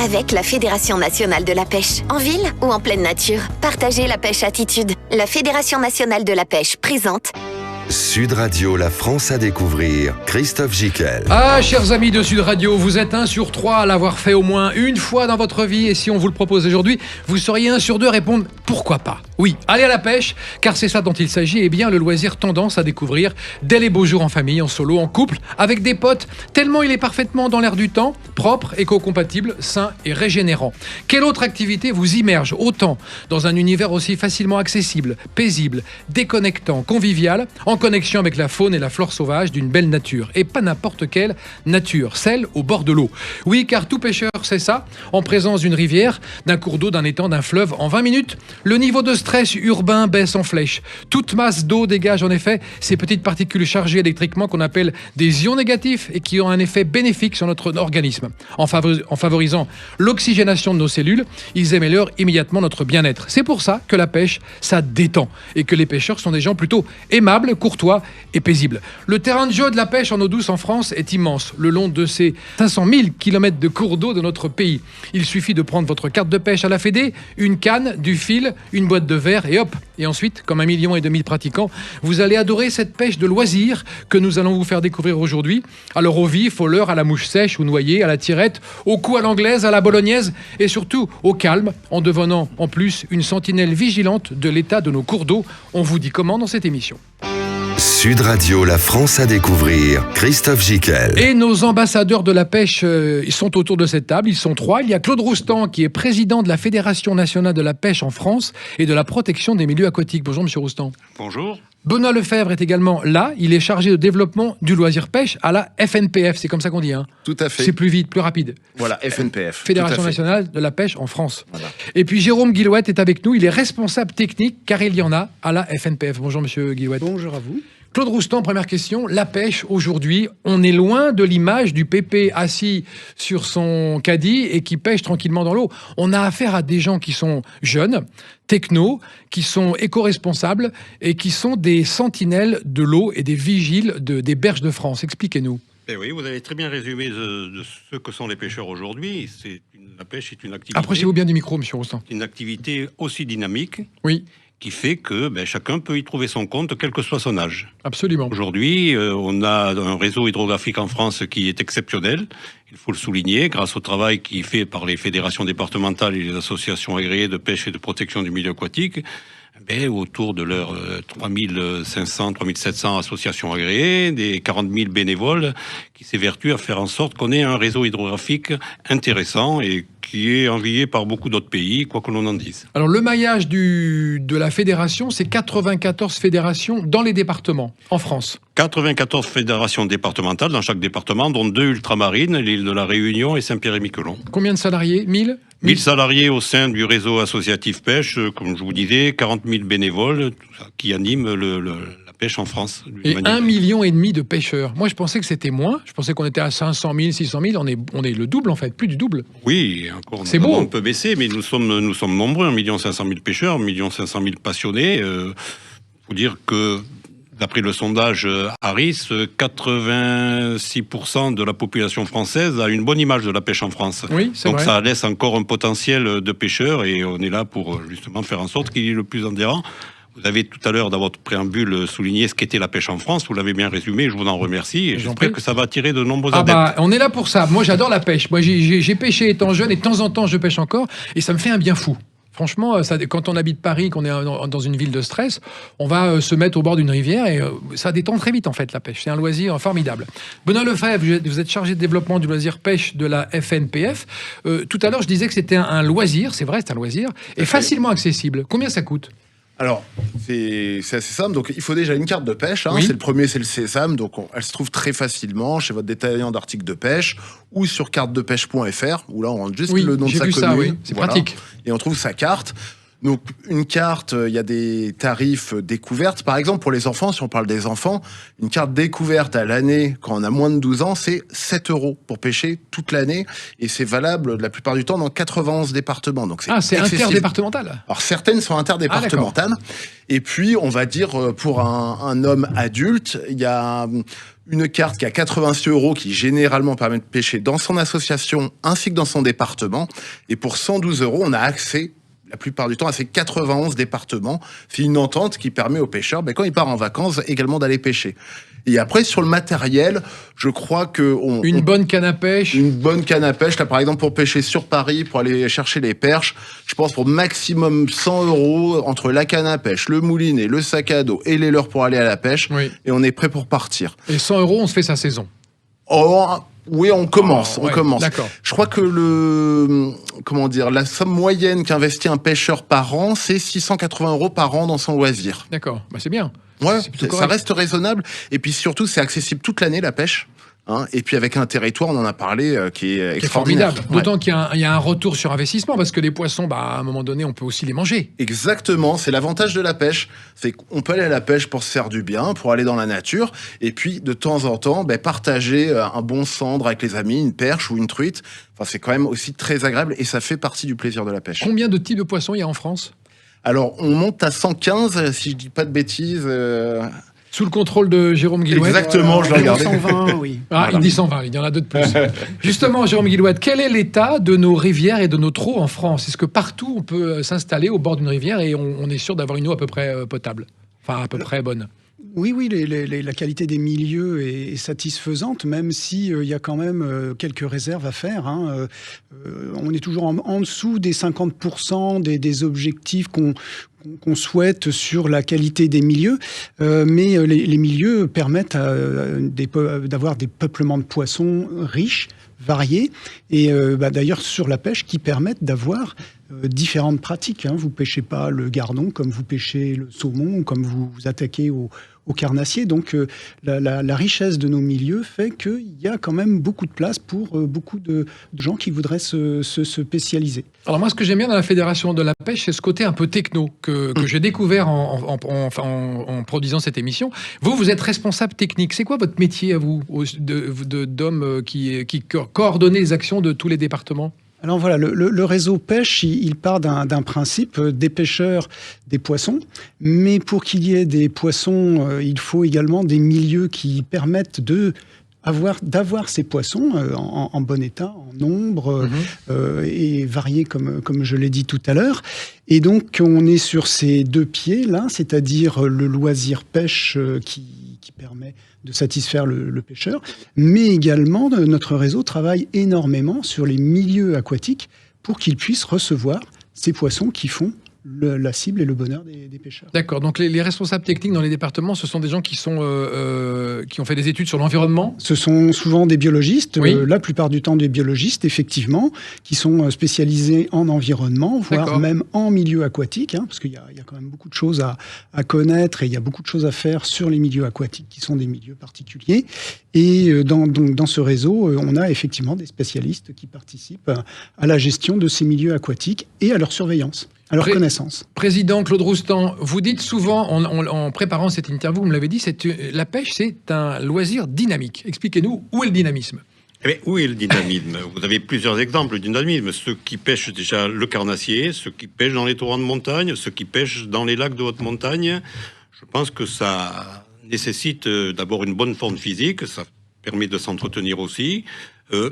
avec la Fédération nationale de la pêche. En ville ou en pleine nature, partagez la pêche attitude. La Fédération nationale de la pêche présente Sud Radio, la France à découvrir, Christophe Gicquel. Ah, chers amis de Sud Radio, vous êtes 1 sur 3 à l'avoir fait au moins une fois dans votre vie. Et si on vous le propose aujourd'hui, vous seriez 1 sur 2 à répondre « Pourquoi pas ?» Oui, allez à la pêche, car c'est ça dont il s'agit. Et bien, le loisir tendance à découvrir dès les beaux jours en famille, en solo, en couple, avec des potes, tellement il est parfaitement dans l'air du temps, propre, éco-compatible, sain et régénérant. Quelle autre activité vous immerge autant dans un univers aussi facilement accessible, paisible, déconnectant, convivial, en connexion avec la faune et la flore sauvage d'une belle nature. Et pas n'importe quelle nature, celle au bord de l'eau. Oui, car tout pêcheur sait ça, en présence d'une rivière, d'un cours d'eau, d'un étang, d'un fleuve, en 20 minutes, le niveau de stress urbain baisse en flèche. Toute masse d'eau dégage en effet ces petites particules chargées électriquement qu'on appelle des ions négatifs et qui ont un effet bénéfique sur notre organisme. En favorisant l'oxygénation de nos cellules, ils améliorent immédiatement notre bien-être. C'est pour ça que la pêche, ça détend et que les pêcheurs sont des gens plutôt aimables, courtois et paisibles. Le terrain de jeu de la pêche en eau douce en France est immense, le long de ces 500 000 km de cours d'eau de notre pays. Il suffit de prendre votre carte de pêche à la Fédé, une canne, du fil, une boîte de verre et hop. Et ensuite, comme 1,5 million de pratiquants, vous allez adorer cette pêche de loisir que nous allons vous faire découvrir aujourd'hui. Alors au vif, au leurre, à la mouche sèche ou noyée, à la tirette, au coup à l'anglaise, à la bolognaise et surtout au calme, en devenant en plus une sentinelle vigilante de l'état de nos cours d'eau. On vous dit comment dans cette émission. Sud Radio, la France à découvrir, Christophe Gicquel. Et nos ambassadeurs de la pêche, ils sont autour de cette table, ils sont 3. Il y a Claude Roustan qui est président de la Fédération nationale de la pêche en France et de la protection des milieux aquatiques. Bonjour Monsieur Roustan. Bonjour. Benoît Lefebvre est également là, il est chargé de développement du loisir pêche à la FNPF, c'est comme ça qu'on dit hein. Tout à fait. C'est plus vite, plus rapide. Voilà, FNPF. Fédération nationale de la pêche en France. Voilà. Et puis Jérôme Guillouette est avec nous, il est responsable technique, car il y en a à la FNPF. Bonjour Monsieur Guillouette. Bonjour à vous. Claude Roustan, première question. La pêche, aujourd'hui, on est loin de l'image du pépé assis sur son caddie et qui pêche tranquillement dans l'eau. On a affaire à des gens qui sont jeunes, techno, qui sont éco-responsables et qui sont des sentinelles de l'eau et des vigiles des berges de France. Expliquez-nous. Eh oui, vous avez très bien résumé de ce que sont les pêcheurs aujourd'hui. La pêche est une activité... Approchez-vous bien du micro, Monsieur Roustan. Une activité aussi dynamique. Oui. Qui fait que chacun peut y trouver son compte, quel que soit son âge. Absolument. Aujourd'hui, on a un réseau hydrographique en France qui est exceptionnel, il faut le souligner, grâce au travail qui est fait par les fédérations départementales et les associations agréées de pêche et de protection du milieu aquatique. Autour de leurs 3500, 3700 associations agréées, des 40 000 bénévoles qui s'évertuent à faire en sorte qu'on ait un réseau hydrographique intéressant et qui est envié par beaucoup d'autres pays, quoi que l'on en dise. Alors le maillage de la fédération, c'est 94 fédérations dans les départements, en France. 94 fédérations départementales dans chaque département, dont 2 ultramarines, l'île de la Réunion et Saint-Pierre-et-Miquelon. Combien de salariés ? 1000 1000 salariés au sein du réseau associatif pêche, comme je vous disais, 40 000 bénévoles tout ça, qui animent la pêche en France. Et 1,5 million de pêcheurs. Moi, je pensais que c'était moins. Je pensais qu'on était à 500 000, 600 000. On est le double, en fait, plus du double. Oui, encore. C'est beau. On peut baisser, mais nous sommes nombreux, 1 500 000 pêcheurs, 1 500 000 passionnés. Faut dire que d'après le sondage Harris, 86% de la population française a une bonne image de la pêche en France. Oui, c'est donc vrai. Ça laisse encore un potentiel de pêcheurs et on est là pour justement faire en sorte qu'il y ait le plus adhérent. Vous avez tout à l'heure dans votre préambule souligné ce qu'était la pêche en France. Vous l'avez bien résumé, je vous en remercie. Et j'espère que ça va attirer de nombreux adeptes. On est là pour ça. Moi, j'adore la pêche. Moi, j'ai pêché étant jeune et de temps en temps, je pêche encore. Et ça me fait un bien fou. Franchement, quand on habite Paris, qu'on est dans une ville de stress, on va se mettre au bord d'une rivière et ça détend très vite en fait la pêche. C'est un loisir formidable. Benoît Lefebvre, vous êtes chargé de développement du loisir pêche de la FNPF. Tout à l'heure, je disais que c'était un loisir, c'est vrai, c'est un loisir, et facilement accessible. Combien ça coûte ? Alors, c'est assez simple. Donc, il faut déjà une carte de pêche. Oui. C'est le premier, c'est le Sésame. Donc, elle se trouve très facilement chez votre détaillant d'articles de pêche ou sur cartedepêche.fr où là, on rentre juste le nom de sa commune. Ça, oui. C'est pratique. Et on trouve sa carte. Donc, une carte, il y a des tarifs découvertes. Par exemple, pour les enfants, si on parle des enfants, une carte découverte à l'année, quand on a moins de 12 ans, c'est 7 € pour pêcher toute l'année. Et c'est valable la plupart du temps dans 91 départements. Donc, c'est interdépartemental. Alors, certaines sont interdépartementales. Et puis, on va dire, pour un homme adulte, il y a une carte qui a 86 € qui généralement permet de pêcher dans son association ainsi que dans son département. Et pour 112 €, on a accès la plupart du temps à ces 91 départements. C'est une entente qui permet aux pêcheurs, quand ils partent en vacances, également d'aller pêcher. Et après, sur le matériel, je crois que... Une bonne canne à pêche. Une bonne canne à pêche. Là, par exemple, pour pêcher sur Paris, pour aller chercher les perches, je pense pour maximum 100 € entre la canne à pêche, le moulinet, le sac à dos et les leurres pour aller à la pêche. Oui. Et on est prêt pour partir. Et 100 €, on se fait sa saison. Oui, on commence. D'accord. Je crois que la somme moyenne qu'investit un pêcheur par an, c'est 680 € par an dans son loisir. D'accord, c'est bien. Ouais, C'est ça reste raisonnable. Et puis surtout, c'est accessible toute l'année, la pêche. Et puis avec un territoire, on en a parlé, qui est extraordinaire. Formidable. D'autant qu'il y a un retour sur investissement, parce que les poissons, à un moment donné, on peut aussi les manger. Exactement, c'est l'avantage de la pêche. C'est qu'on peut aller à la pêche pour se faire du bien, pour aller dans la nature, et puis de temps en temps, partager un bon cendre avec les amis, une perche ou une truite. Enfin, c'est quand même aussi très agréable, et ça fait partie du plaisir de la pêche. Combien de types de poissons il y a en France ? Alors, on monte à 115, si je dis pas de bêtises... Sous le contrôle de Jérôme Guillouette. Exactement, je l'ai regardé. 120, oui. Voilà. Il dit 120, il y en a deux de plus. Justement, Jérôme Guillouette, quel est l'état de nos rivières et de nos trous en France ? Est-ce que partout on peut s'installer au bord d'une rivière et on est sûr d'avoir une eau à peu près potable ? Enfin, à peu près bonne. Oui, la qualité des milieux est satisfaisante, même si il y a quand même quelques réserves à faire. On est toujours en dessous des 50% des objectifs qu'on souhaite sur la qualité des milieux, mais les milieux permettent d'avoir des peuplements de poissons riches, variés, et d'ailleurs sur la pêche qui permettent d'avoir différentes pratiques. Vous pêchez pas le gardon comme vous pêchez le saumon, comme vous vous attaquez au carnassier. Donc la richesse de nos milieux fait qu'il y a quand même beaucoup de place pour beaucoup de gens qui voudraient se spécialiser. Alors moi, ce que j'aime bien dans la Fédération de la pêche, c'est ce côté un peu techno que j'ai découvert en produisant cette émission. Vous êtes responsable technique. C'est quoi votre métier à vous, d'homme qui coordonnez les actions de tous les départements ? Alors voilà, le réseau pêche, il part d'un principe des pêcheurs, des poissons. Mais pour qu'il y ait des poissons, il faut également des milieux qui permettent d'avoir ces poissons en bon état, en nombre et variés comme je l'ai dit tout à l'heure. Et donc on est sur ces deux pieds là, c'est-à-dire le loisir pêche qui permet de satisfaire le pêcheur, mais également notre réseau travaille énormément sur les milieux aquatiques pour qu'ils puissent recevoir ces poissons qui font la cible et le bonheur des pêcheurs. D'accord, donc les responsables techniques dans les départements, ce sont des gens qui ont fait des études sur l'environnement ? Ce sont souvent des biologistes, oui. La plupart du temps des biologistes, effectivement, qui sont spécialisés en environnement, voire même en milieu aquatique, parce qu'il y a quand même beaucoup de choses à connaître et il y a beaucoup de choses à faire sur les milieux aquatiques, qui sont des milieux particuliers. Et dans ce réseau, on a effectivement des spécialistes qui participent à la gestion de ces milieux aquatiques et à leur surveillance. À leur connaissance. Président Claude Roustan, vous dites souvent, en préparant cette interview, vous me l'avez dit, la pêche, c'est un loisir dynamique. Expliquez-nous, où est le dynamisme ? Où est le dynamisme ? Vous avez plusieurs exemples de dynamisme. Ceux qui pêchent déjà le carnassier, ceux qui pêchent dans les torrents de montagne, ceux qui pêchent dans les lacs de haute montagne. Je pense que ça nécessite d'abord une bonne forme physique, ça permet de s'entretenir aussi.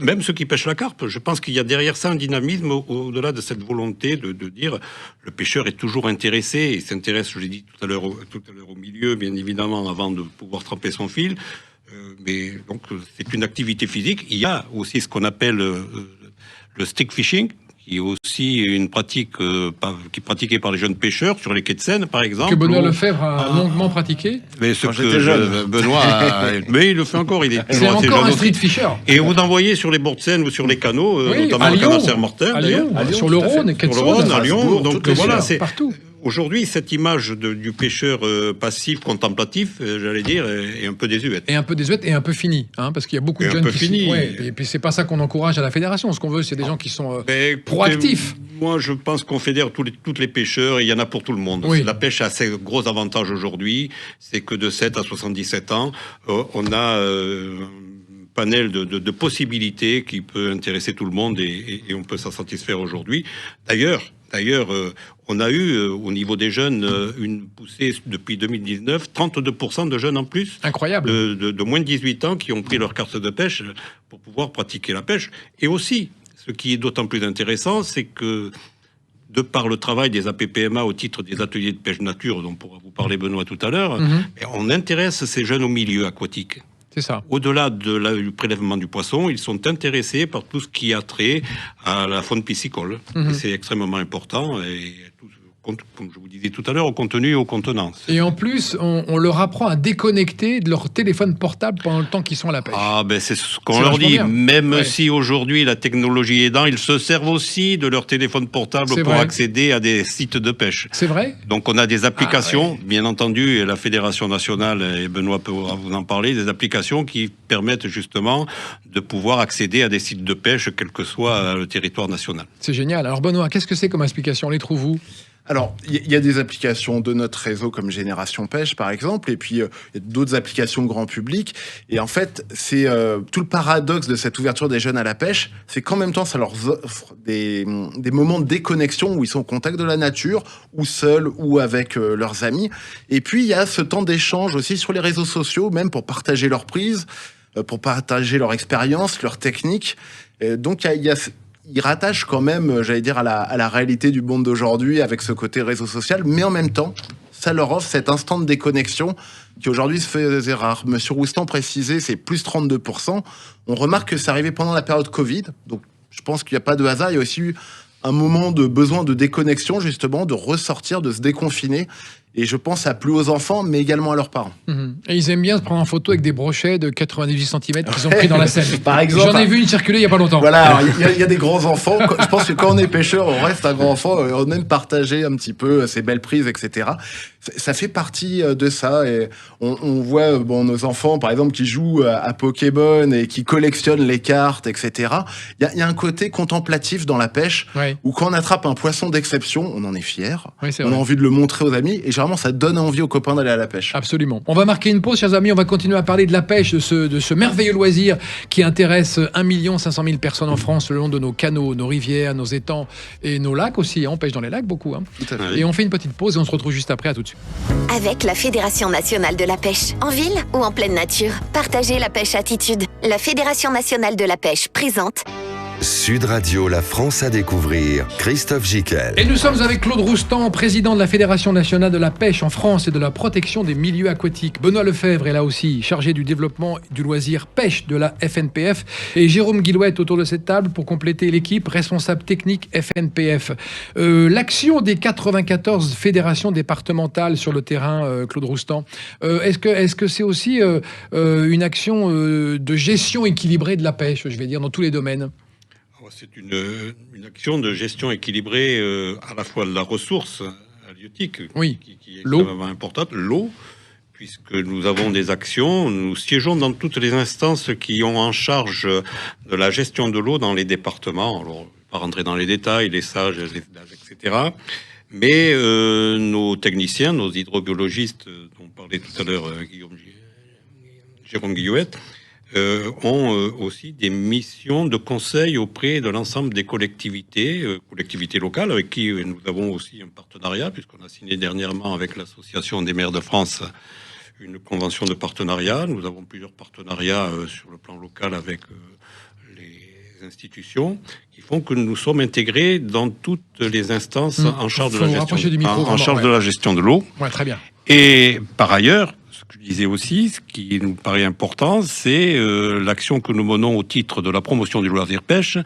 Même ceux qui pêchent la carpe, je pense qu'il y a derrière ça un dynamisme au-delà de cette volonté de dire le pêcheur est toujours intéressé, il s'intéresse, je l'ai dit tout à l'heure au milieu, bien évidemment, avant de pouvoir tremper son fil. Mais donc c'est une activité physique. Il y a aussi ce qu'on appelle le stick fishing, qui est aussi une pratique qui est pratiquée par les jeunes pêcheurs sur les quais de Seine, par exemple. Que Benoît Lefebvre a longuement pratiqué. Mais Benoît, mais il le fait encore. C'est encore un street fisher. Et vous envoyez sur les bords de Seine ou sur les canaux, notamment le canal Saint-Martin, à Lyon, sur le Rhône, à Lyon. Donc voilà, c'est partout. Aujourd'hui, cette image du pêcheur passif, contemplatif, j'allais dire, est un peu désuète. Et un peu désuète et un peu finie, parce qu'il y a beaucoup de jeunes qui fini. Et puis c'est pas ça qu'on encourage à la fédération. Ce qu'on veut, c'est des gens qui sont proactifs. Moi, je pense qu'on fédère tous les pêcheurs et il y en a pour tout le monde. Oui. La pêche a ses gros avantages aujourd'hui. C'est que de 7 à 77 ans, on a un panel de possibilités qui peut intéresser tout le monde et on peut s'en satisfaire aujourd'hui. D'ailleurs, D'ailleurs, on a eu au niveau des jeunes une poussée depuis 2019, 32% de jeunes en plus. Incroyable. De moins de 18 ans qui ont pris leur carte de pêche pour pouvoir pratiquer la pêche. Et aussi, ce qui est d'autant plus intéressant, c'est que de par le travail des APPMA au titre des ateliers de pêche nature, dont pourra vous parler Benoît tout à l'heure, on intéresse ces jeunes au milieu aquatique. C'est ça. Au-delà du prélèvement du poisson, ils sont intéressés par tout ce qui a trait à la faune piscicole. Et c'est extrêmement important. Et tout, comme je vous disais tout à l'heure, au contenu et aux contenances. Et en plus, on leur apprend à déconnecter de leur téléphone portable pendant le temps qu'ils sont à la pêche. Ah ben c'est ce qu'on leur dit. Bien. Même si aujourd'hui la technologie aidant, ils se servent aussi de leur téléphone portable pour accéder à des sites de pêche. C'est vrai. Donc on a des applications, bien entendu, et la Fédération nationale, et Benoît peut vous en parler, des applications qui permettent justement de pouvoir accéder à des sites de pêche, quel que soit le territoire national. C'est génial. Alors Benoît, qu'est-ce que c'est comme explication? On les trouve où? Alors, il y a des applications de notre réseau comme Génération Pêche, par exemple, et puis il y a d'autres applications grand public. Et en fait, c'est tout le paradoxe de cette ouverture des jeunes à la pêche, c'est qu'en même temps, ça leur offre des moments de déconnexion où ils sont au contact de la nature, ou seuls, ou avec leurs amis. Et puis, il y a ce temps d'échange aussi sur les réseaux sociaux, même pour partager leurs prises, pour partager leur expérience, leurs techniques. Donc, il rattache quand même, j'allais dire, à la réalité du monde d'aujourd'hui avec ce côté réseau social, mais en même temps, ça leur offre cet instant de déconnexion qui aujourd'hui se faisait rare. Monsieur Roustan précisait, c'est plus 32%. On remarque que c'est arrivé pendant la période Covid, donc je pense qu'il n'y a pas de hasard. Il y a aussi eu un moment de besoin de déconnexion, justement, de ressortir, de se déconfiner. Et je pense à plus aux enfants, mais également à leurs parents. Et ils aiment bien se prendre en photo avec des brochets de 98 cm qu'ils ont pris dans la Seine. Par exemple. J'en ai vu une circuler il n'y a pas longtemps. Voilà, il y a des grands enfants. Je pense que quand on est pêcheur, on reste un grand enfant. On aime partager un petit peu ses belles prises, etc. Ça fait partie de ça. Et on voit nos enfants, par exemple, qui jouent à Pokémon et qui collectionnent les cartes, etc. Il y a un côté contemplatif dans la pêche, où quand on attrape un poisson d'exception, on en est fier. On a envie de le montrer aux amis. Et généralement, ça donne envie aux copains d'aller à la pêche. Absolument. On va marquer une pause, chers amis. On va continuer à parler de la pêche, de ce merveilleux loisir qui intéresse 1 500 000 personnes en France le long de nos canaux, nos rivières, nos étangs et nos lacs aussi. On pêche dans les lacs beaucoup. Tout à fait. Et on fait une petite pause et on se retrouve juste après. À tout de suite. Avec la Fédération nationale de la pêche, en ville ou en pleine nature, partagez la pêche attitude. La Fédération nationale de la pêche présente Sud Radio, la France à découvrir, Christophe Gicquel. Et nous sommes avec Claude Roustan, président de la Fédération nationale de la pêche en France et de la protection des milieux aquatiques. Benoît Lefebvre est là aussi, chargé du développement du loisir pêche de la FNPF. Et Jérôme Guillouette autour de cette table pour compléter l'équipe, responsable technique FNPF. L'action des 94 fédérations départementales sur le terrain, Claude Roustan, est-ce que c'est aussi une action de gestion équilibrée de la pêche, je vais dire, dans tous les domaines? C'est une action de gestion équilibrée à la fois de la ressource halieutique, qui est extrêmement importante, l'eau, puisque nous avons des actions, nous siégeons dans toutes les instances qui ont en charge de la gestion de l'eau dans les départements. Alors, je ne vais pas rentrer dans les détails, les sages, les dages, etc. Mais nos techniciens, nos hydrobiologistes, dont parlait tout à l'heure Jérôme Guillouette, ont aussi des missions de conseil auprès de l'ensemble des collectivités locales, avec qui nous avons aussi un partenariat, puisqu'on a signé dernièrement avec l'Association des maires de France une convention de partenariat. Nous avons plusieurs partenariats sur le plan local avec les institutions, qui font que nous sommes intégrés dans toutes les instances en charge de la gestion de l'eau. Ouais, très bien. Et par ailleurs, ce que je disais aussi, ce qui nous paraît important, c'est l'action que nous menons au titre de la promotion du loisir pêche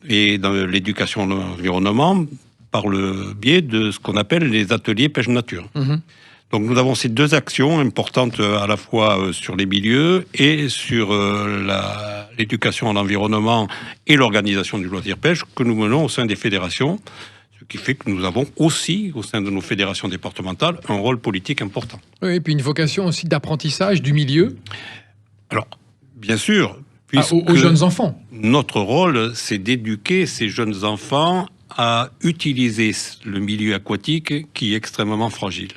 et dans l'éducation de l'environnement par le biais de ce qu'on appelle les ateliers pêche nature. Donc nous avons ces deux actions importantes à la fois sur les milieux et sur l'éducation à l'environnement et l'organisation du loisir pêche que nous menons au sein des fédérations. Ce qui fait que nous avons aussi, au sein de nos fédérations départementales, un rôle politique important. Oui, et puis une vocation aussi d'apprentissage du milieu. Alors, bien sûr, aux jeunes enfants. Notre rôle, c'est d'éduquer ces jeunes enfants à utiliser le milieu aquatique qui est extrêmement fragile.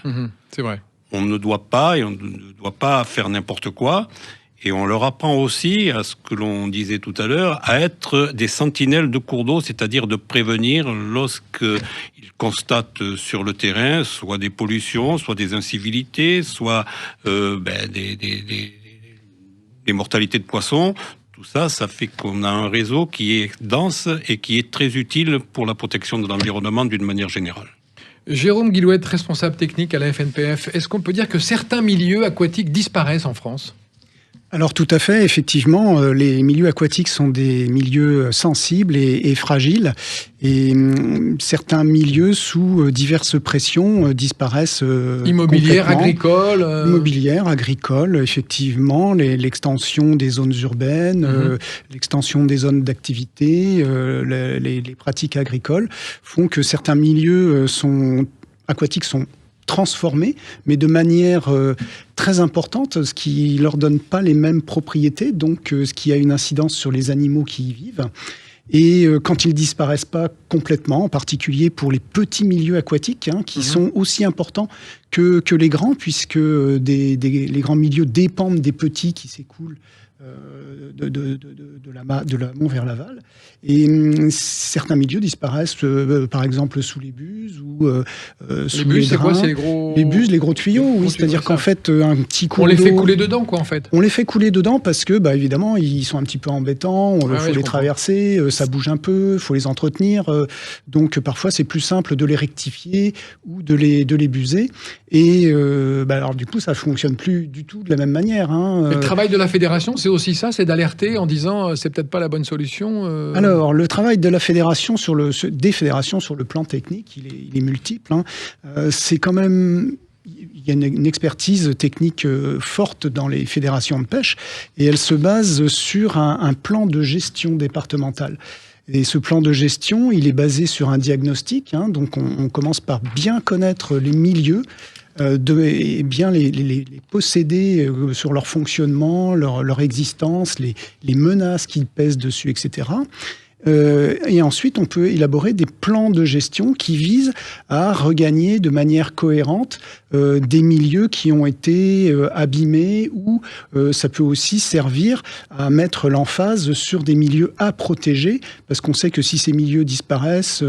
C'est vrai. On ne doit pas faire n'importe quoi. Et on leur apprend aussi, à ce que l'on disait tout à l'heure, à être des sentinelles de cours d'eau, c'est-à-dire de prévenir lorsqu'ils constatent sur le terrain soit des pollutions, soit des incivilités, soit des mortalités de poissons. Tout ça, ça fait qu'on a un réseau qui est dense et qui est très utile pour la protection de l'environnement d'une manière générale. Jérôme Guillouette, responsable technique à la FNPF. Est-ce qu'on peut dire que certains milieux aquatiques disparaissent en France ? Alors tout à fait, effectivement, les milieux aquatiques sont des milieux sensibles et fragiles. Et certains milieux, sous diverses pressions, disparaissent immobilière, agricole Immobilière, agricole, effectivement. L'extension des zones urbaines, l'extension des zones d'activité, les pratiques agricoles font que certains milieux aquatiques sont transformés, mais de manière très importante, ce qui leur donne pas les mêmes propriétés, donc ce qui a une incidence sur les animaux qui y vivent. Et quand ils disparaissent pas complètement, en particulier pour les petits milieux aquatiques, qui sont aussi importants que les grands, puisque les grands milieux dépendent des petits qui s'écoulent de l'amont vers l'aval. Et certains milieux disparaissent, par exemple sous les buses ou sous les drains. C'est quoi, c'est les gros... Les buses, les gros tuyaux, oui. C'est-à-dire qu'en fait, un petit cours d'eau... On les fait couler dedans, quoi, en fait. On les fait couler dedans parce que, évidemment, ils sont un petit peu embêtants, il faut les traverser, ça bouge un peu, il faut les entretenir. Donc, parfois, c'est plus simple de les rectifier ou de les buser. Et alors, du coup, ça ne fonctionne plus du tout de la même manière. Le travail de la fédération, c'est aussi ça, c'est d'alerter en disant c'est peut-être pas la bonne solution. Alors, le travail de la fédération des fédérations sur le plan technique, il est multiple. C'est quand même... Il y a une expertise technique forte dans les fédérations de pêche et elle se base sur un plan de gestion départemental. Et ce plan de gestion, il est basé sur un diagnostic. Donc, on commence par bien connaître les milieux, et bien les posséder sur leur fonctionnement, leur existence, les menaces qui pèsent dessus, etc. Et ensuite, on peut élaborer des plans de gestion qui visent à regagner de manière cohérente des milieux qui ont été abîmés, ou ça peut aussi servir à mettre l'emphase sur des milieux à protéger, parce qu'on sait que si ces milieux disparaissent,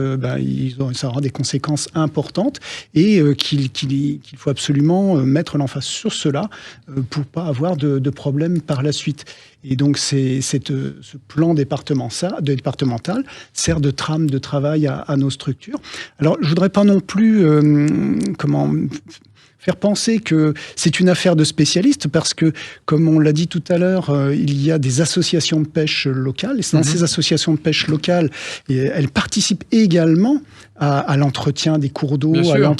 ça aura des conséquences importantes, et qu'il faut absolument mettre l'emphase sur cela pour pas avoir de problèmes par la suite. Et donc, ce plan départemental sert de trame de travail à nos structures. Alors, je voudrais pas non plus faire penser que c'est une affaire de spécialistes, parce que, comme on l'a dit tout à l'heure, il y a des associations de pêche locales. Et dans ces associations de pêche locales, elles participent également à l'entretien des cours d'eau,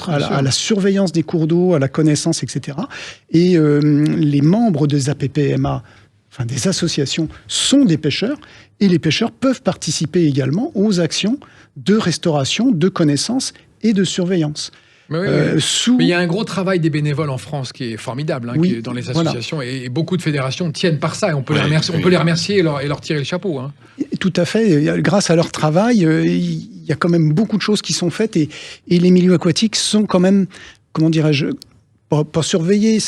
à la surveillance des cours d'eau, à la connaissance, etc. Et les membres des APPMA, des associations, sont des pêcheurs, et les pêcheurs peuvent participer également aux actions de restauration, de connaissance et de surveillance. Mais il y a un gros travail des bénévoles en France qui est formidable, qui est dans les associations, et beaucoup de fédérations tiennent par ça, et on peut les remercier et leur tirer le chapeau. Tout à fait. Grâce à leur travail, il y a quand même beaucoup de choses qui sont faites, et les milieux aquatiques sont quand même, comment dirais-je, pas surveillés,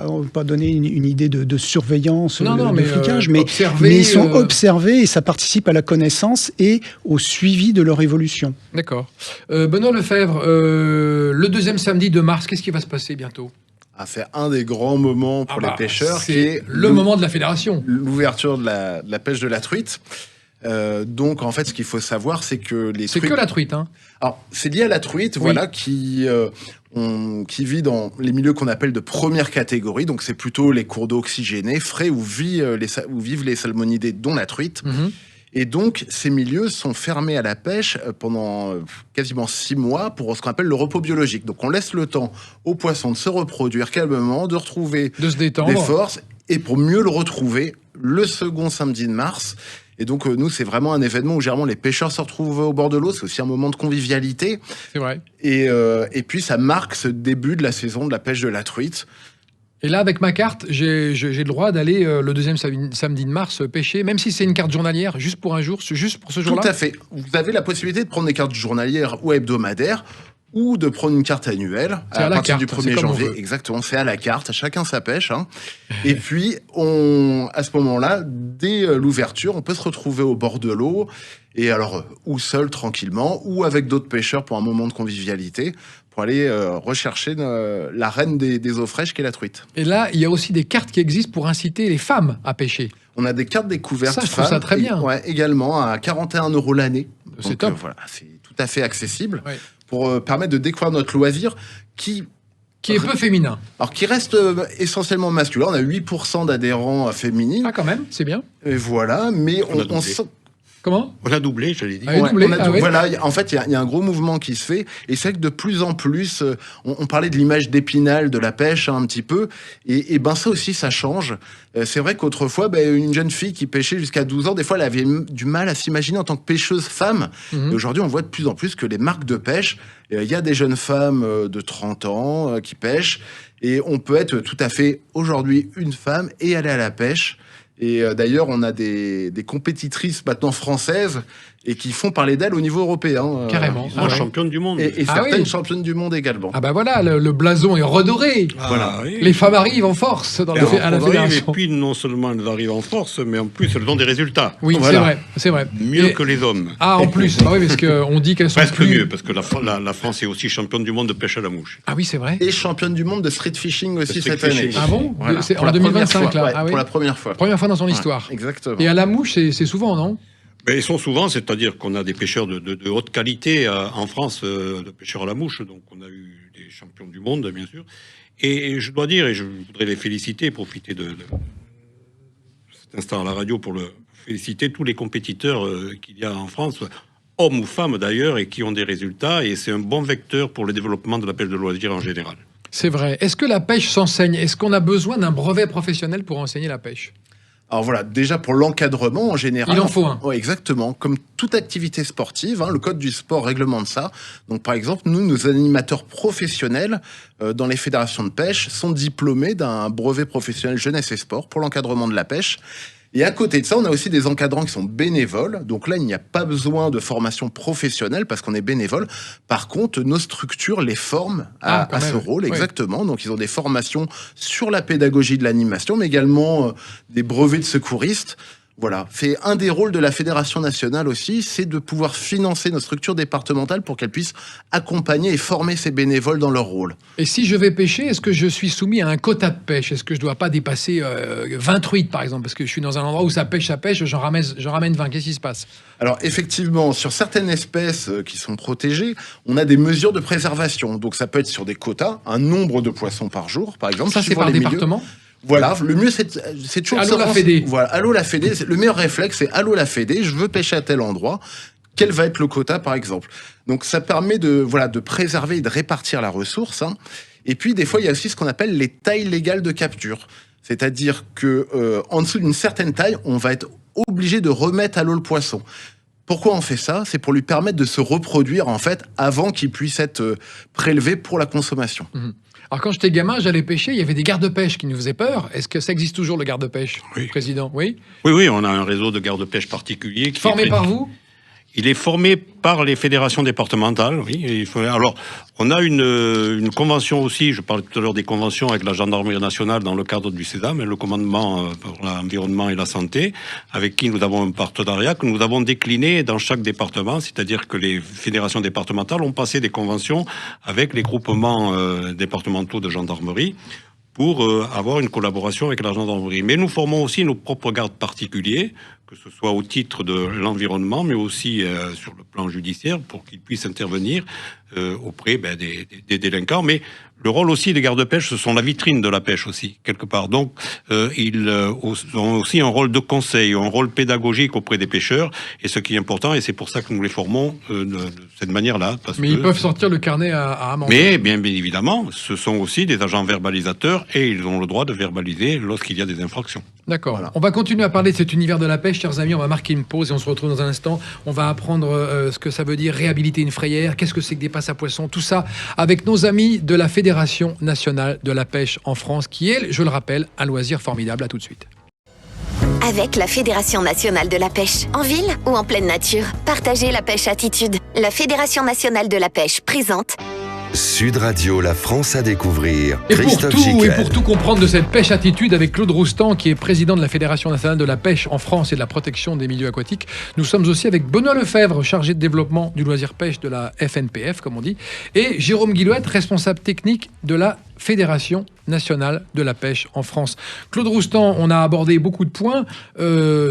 on ne peut pas donner une idée de surveillance, de flicage, mais ils sont observés, et ça participe à la connaissance et au suivi de leur évolution. D'accord. Benoît Lefebvre, le deuxième samedi de mars, qu'est-ce qui va se passer bientôt ? C'est un des grands moments pour les pêcheurs. C'est le moment de la fédération. L'ouverture de la pêche de la truite. Donc, en fait, ce qu'il faut savoir, c'est que les truites... C'est que la truite, Alors, c'est lié à la truite, qui vit dans les milieux qu'on appelle de première catégorie. Donc, c'est plutôt les cours d'eau oxygénés, frais, où vivent les salmonidés, dont la truite. Et donc, ces milieux sont fermés à la pêche pendant quasiment 6 mois pour ce qu'on appelle le repos biologique. Donc, on laisse le temps aux poissons de se reproduire calmement, de retrouver des forces, et pour mieux le retrouver le second samedi de mars. Et donc, nous, c'est vraiment un événement où, généralement, les pêcheurs se retrouvent au bord de l'eau. C'est aussi un moment de convivialité. C'est vrai. Et puis, ça marque ce début de la saison de la pêche de la truite. Et là, avec ma carte, j'ai le droit d'aller le deuxième samedi de mars pêcher, même si c'est une carte journalière, juste pour un jour, juste pour ce jour-là. Tout à fait. Vous avez la possibilité de prendre des cartes journalières ou hebdomadaires. ou de prendre une carte annuelle à la partir carte, du c'est 1er comme on janvier. veut. Exactement, c'est à la carte, chacun sa pêche. Et puis, à ce moment-là, dès l'ouverture, on peut se retrouver au bord de l'eau, et alors, ou seul, tranquillement, ou avec d'autres pêcheurs pour un moment de convivialité, pour aller rechercher la reine des eaux fraîches, qui est la truite. Et là, il y a aussi des cartes qui existent pour inciter les femmes à pêcher. On a des cartes découvertes Ça, je trouve ça très bien. Également à 41 € l'année. C'est Donc, top. voilà, c'est tout à fait accessible Ouais. pour permettre de découvrir notre loisir qui Qui est peu féminin. Alors, qui reste essentiellement masculin. On a 8% d'adhérents féminines. Ah, quand même, c'est bien. Et voilà, mais On a on doublé. sent. Comment ? On a doublé, je l'ai dit. Ah oui, doublé, on a ah ouais. Voilà, en fait, il y a un gros mouvement qui se fait. Et c'est vrai que de plus en plus, on parlait de l'image d'Épinal, de la pêche, un petit peu. Et ben ça aussi, ça change. C'est vrai qu'autrefois, une jeune fille qui pêchait jusqu'à 12 ans, des fois, elle avait du mal à s'imaginer en tant que pêcheuse femme. Mhm. Et aujourd'hui, on voit de plus en plus que les marques de pêche, il y a des jeunes femmes de 30 ans qui pêchent. Et on peut être tout à fait, aujourd'hui, une femme et aller à la pêche. Et d'ailleurs, on a des compétitrices maintenant françaises et qui font parler d'elles au niveau européen. Carrément. Ils sont Ah ouais. championnes du monde. Et Ah certaines oui. championnes du monde également. Ah bah voilà, le blason est redoré. Voilà. Oui. Les femmes arrivent en force dans Alors, à la on arrive, fédération. et puis non seulement elles arrivent en force, mais en plus elles ont des résultats. Oui, Voilà. c'est vrai. Mieux Et- que les hommes. Ah, en plus, ah oui, parce qu'on dit qu'elles sont Presque plus... mieux, parce que la France est aussi championne du monde de pêche à la mouche. Ah oui, c'est vrai. Et championne du monde de street fishing aussi street cette année. fishing. Ah bon Voilà. C'est Pour en la première 2025, fois. là. Ouais, Ah oui. pour la première fois. Première fois dans son Ouais, histoire. Exactement. Et à la mouche, c'est souvent, non ? Mais ils sont souvent, c'est-à-dire qu'on a des pêcheurs de haute qualité en France, de pêcheurs à la mouche. Donc on a eu des champions du monde, bien sûr. Et je dois dire, et je voudrais les féliciter, profiter de cet instant à la radio pour féliciter tous les compétiteurs qu'il y a en France, hommes ou femmes d'ailleurs, et qui ont des résultats. Et c'est un bon vecteur pour le développement de la pêche de loisirs en général. C'est vrai. Est-ce que la pêche s'enseigne ? Est-ce qu'on a besoin d'un brevet professionnel pour enseigner la pêche ? Alors voilà, déjà pour l'encadrement en général. Il en faut un. Ouais, exactement. Comme toute activité sportive, le code du sport réglemente ça. Donc par exemple, nous, nos animateurs professionnels dans les fédérations de pêche sont diplômés d'un brevet professionnel jeunesse et sport pour l'encadrement de la pêche. Et à côté de ça, on a aussi des encadrants qui sont bénévoles. Donc là, il n'y a pas besoin de formation professionnelle parce qu'on est bénévole. Par contre, nos structures les forment à quand ce même. rôle, Oui. exactement. Donc ils ont des formations sur la pédagogie de l'animation, mais également des brevets de secouristes. Voilà, c'est un des rôles de la Fédération nationale aussi, c'est de pouvoir financer nos structures départementales pour qu'elles puissent accompagner et former ces bénévoles dans leur rôle. Et si je vais pêcher, est-ce que je suis soumis à un quota de pêche ? Est-ce que je ne dois pas dépasser 20 truites, par exemple ? Parce que je suis dans un endroit où ça pêche, j'en ramène 20. Qu'est-ce qui se passe ? Alors effectivement, sur certaines espèces qui sont protégées, on a des mesures de préservation. Donc ça peut être sur des quotas, un nombre de poissons par jour, par exemple. Ça, c'est suivant par les milieux. département ? Voilà, le mieux c'est toujours Allô, de se la Fédé. Voilà, allô la Fédé, le meilleur réflexe c'est allô la Fédé, je veux pêcher à tel endroit. Quel va être le quota par exemple? Donc ça permet de préserver et de répartir la ressource. Et puis des fois il y a aussi ce qu'on appelle les tailles légales de capture. C'est-à-dire que en dessous d'une certaine taille, on va être obligé de remettre à l'eau le poisson. Pourquoi on fait ça? C'est pour lui permettre de se reproduire en fait avant qu'il puisse être prélevé pour la consommation. Alors quand j'étais gamin, j'allais pêcher, il y avait des gardes-pêche qui nous faisaient peur. Est-ce que ça existe toujours, le garde-pêche, Oui. président? Oui. Oui, on a un réseau de garde-pêche particulier. Qui Formé est par vous? Il est formé par les fédérations départementales, oui. Alors, on a une convention aussi, je parlais tout à l'heure des conventions avec la gendarmerie nationale dans le cadre du CEDAM, le commandement pour l'environnement et la santé, avec qui nous avons un partenariat que nous avons décliné dans chaque département, c'est-à-dire que les fédérations départementales ont passé des conventions avec les groupements départementaux de gendarmerie pour avoir une collaboration avec la gendarmerie. Mais nous formons aussi nos propres gardes particuliers, que ce soit au titre de l'environnement, mais aussi sur le plan judiciaire, pour qu'ils puissent intervenir auprès des délinquants. Mais le rôle aussi des gardes-pêche, ce sont la vitrine de la pêche aussi, quelque part. Donc, ils ont aussi un rôle de conseil, un rôle pédagogique auprès des pêcheurs, et ce qui est important, et c'est pour ça que nous les formons de cette manière-là. Mais ils peuvent sortir le carnet à amende. Mais bien évidemment, ce sont aussi des agents verbalisateurs, et ils ont le droit de verbaliser lorsqu'il y a des infractions. D'accord. Voilà. On va continuer à parler de cet univers de la pêche, chers amis. On va marquer une pause et on se retrouve dans un instant. On va apprendre ce que ça veut dire réhabiliter une frayère, qu'est-ce que c'est que des passes à poissons, tout ça avec nos amis de la Fédération nationale de la pêche en France, qui est, je le rappelle, un loisir formidable. À tout de suite. Avec la Fédération nationale de la pêche, en ville ou en pleine nature, partagez la pêche attitude. La Fédération nationale de la pêche présente Sud Radio, la France à découvrir. Et pour, Christophe tout, Gicquel. et pour tout comprendre de cette pêche attitude avec Claude Roustan, qui est président de la Fédération nationale de la pêche en France et de la protection des milieux aquatiques, nous sommes aussi avec Benoît Lefebvre, chargé de développement du loisir pêche de la FNPF, comme on dit, et Jérôme Guillouette, responsable technique de la Fédération nationale de la pêche en France. Claude Roustan, on a abordé beaucoup de points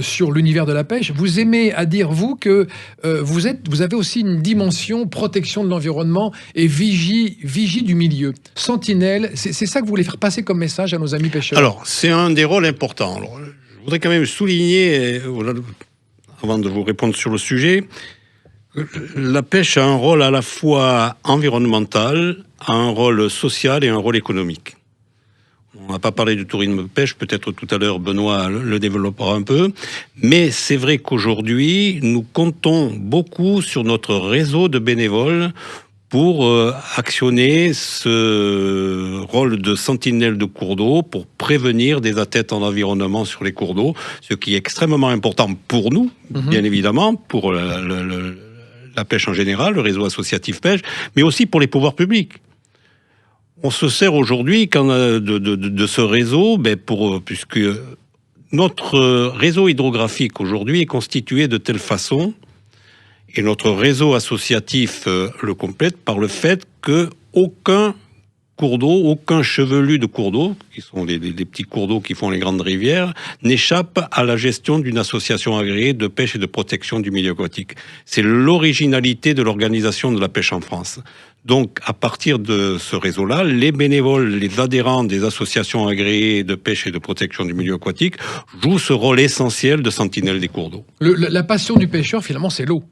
sur l'univers de la pêche. Vous aimez à dire, vous, que vous avez aussi une dimension protection de l'environnement et vigie du milieu. Sentinelle, c'est ça que vous voulez faire passer comme message à nos amis pêcheurs? Alors, c'est un des rôles importants. Alors, je voudrais quand même souligner, avant de vous répondre sur le sujet, la pêche a un rôle à la fois environnemental, un rôle social et un rôle économique. On n'a pas parlé du tourisme pêche, peut-être tout à l'heure Benoît le développera un peu, mais c'est vrai qu'aujourd'hui, nous comptons beaucoup sur notre réseau de bénévoles pour actionner ce rôle de sentinelle de cours d'eau, pour prévenir des atteintes en environnement sur les cours d'eau, ce qui est extrêmement important pour nous, bien évidemment, pour la pêche en général, le réseau associatif pêche, mais aussi pour les pouvoirs publics. On se sert aujourd'hui de ce réseau, puisque notre réseau hydrographique aujourd'hui est constitué de telle façon, et notre réseau associatif le complète par le fait que aucun cours d'eau, aucun chevelu de cours d'eau, qui sont des petits cours d'eau qui font les grandes rivières, n'échappe à la gestion d'une association agréée de pêche et de protection du milieu aquatique. C'est l'originalité de l'organisation de la pêche en France. Donc, à partir de ce réseau-là, les bénévoles, les adhérents des associations agréées de pêche et de protection du milieu aquatique jouent ce rôle essentiel de sentinelle des cours d'eau. La passion du pêcheur, finalement, c'est l'eau.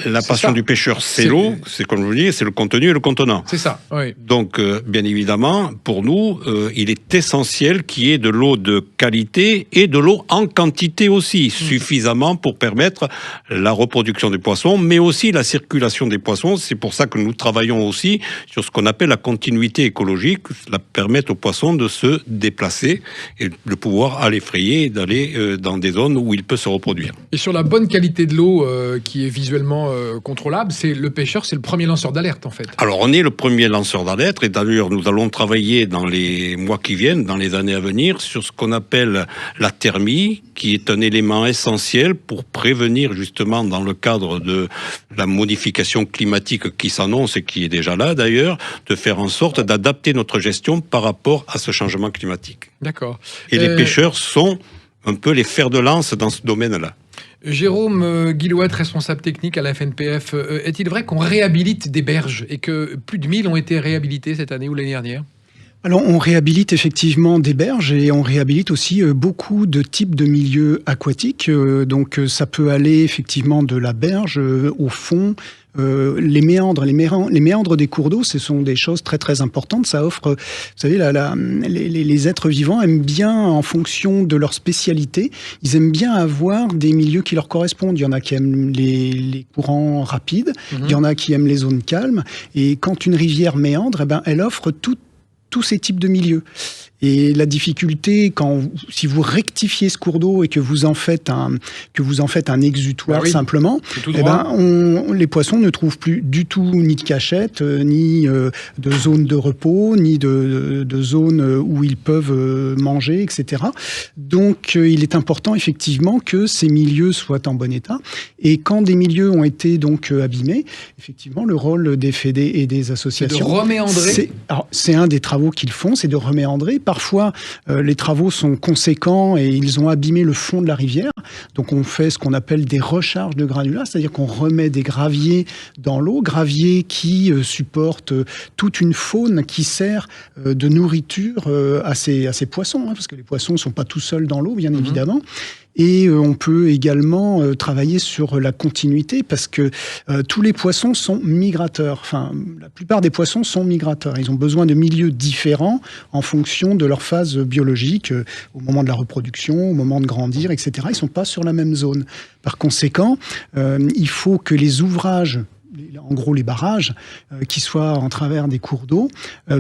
La passion du pêcheur, c'est l'eau, c'est comme je vous dis, c'est le contenu et le contenant. C'est ça, oui. Donc, bien évidemment, pour nous, il est essentiel qu'il y ait de l'eau de qualité et de l'eau en quantité aussi, suffisamment pour permettre la reproduction des poissons, mais aussi la circulation des poissons. C'est pour ça que nous travaillons aussi sur ce qu'on appelle la continuité écologique, cela permet aux poissons de se déplacer et de pouvoir aller frayer et d'aller dans des zones où il peut se reproduire. Et sur la bonne qualité de l'eau qui est visuellement contrôlable, le pêcheur, c'est le premier lanceur d'alerte en fait. Alors on est le premier lanceur d'alerte et d'ailleurs nous allons travailler dans les mois qui viennent, dans les années à venir, sur ce qu'on appelle la thermie, qui est un élément essentiel pour prévenir justement dans le cadre de la modification climatique qui s'annonce et qui est déjà là d'ailleurs, de faire en sorte d'adapter notre gestion par rapport à ce changement climatique. D'accord. Et les pêcheurs sont un peu les fers de lance dans ce domaine-là. Jérôme Guillouette, responsable technique à la FNPF, est-il vrai qu'on réhabilite des berges et que plus de 1000 ont été réhabilitées cette année ou l'année dernière ? Alors, on réhabilite effectivement des berges et on réhabilite aussi beaucoup de types de milieux aquatiques. Donc, ça peut aller effectivement de la berge au fond. Les méandres des cours d'eau, ce sont des choses très très importantes. Ça offre, vous savez, les êtres vivants aiment bien, en fonction de leur spécialité, ils aiment bien avoir des milieux qui leur correspondent. Il y en a qui aiment les courants rapides, il y en a qui aiment les zones calmes. Et quand une rivière méandre, elle offre tous ces types de milieux. Et la difficulté, si vous rectifiez ce cours d'eau et que vous en faites un exutoire simplement, les poissons ne trouvent plus du tout ni de cachette, ni de zone de repos, ni de zone où ils peuvent manger, etc. Donc, il est important effectivement que ces milieux soient en bon état. Et quand des milieux ont été donc abîmés, effectivement, le rôle des fédés et des associations, c'est de reméandrer. C'est un des travaux qu'ils font, c'est de reméandrer. Parfois, les travaux sont conséquents et ils ont abîmé le fond de la rivière. Donc, on fait ce qu'on appelle des recharges de granulats, c'est-à-dire qu'on remet des graviers dans l'eau, graviers qui supportent toute une faune qui sert de nourriture à ces poissons, parce que les poissons ne sont pas tout seuls dans l'eau, bien évidemment. Et on peut également travailler sur la continuité parce que tous les poissons sont migrateurs. Enfin, la plupart des poissons sont migrateurs. Ils ont besoin de milieux différents en fonction de leur phase biologique, au moment de la reproduction, au moment de grandir, etc. Ils ne sont pas sur la même zone. Par conséquent, il faut que les ouvrages, en gros les barrages, qui soient en travers des cours d'eau,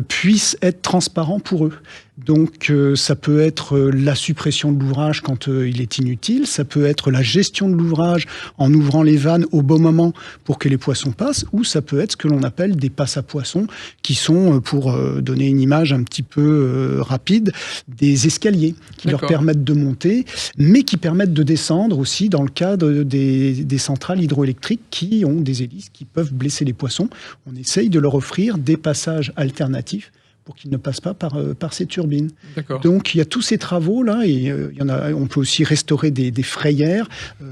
puissent être transparents pour eux. Donc ça peut être la suppression de l'ouvrage quand il est inutile, ça peut être la gestion de l'ouvrage en ouvrant les vannes au bon moment pour que les poissons passent, ou ça peut être ce que l'on appelle des passes à poissons, qui sont, pour donner une image un petit peu rapide, des escaliers qui leur permettent de monter, mais qui permettent de descendre aussi dans le cadre des centrales hydroélectriques qui ont des hélices qui peuvent blesser les poissons. On essaye de leur offrir des passages alternatifs pour qu'ils ne passent pas par ces turbines. Donc il y a tous ces travaux-là, et on peut aussi restaurer des frayères,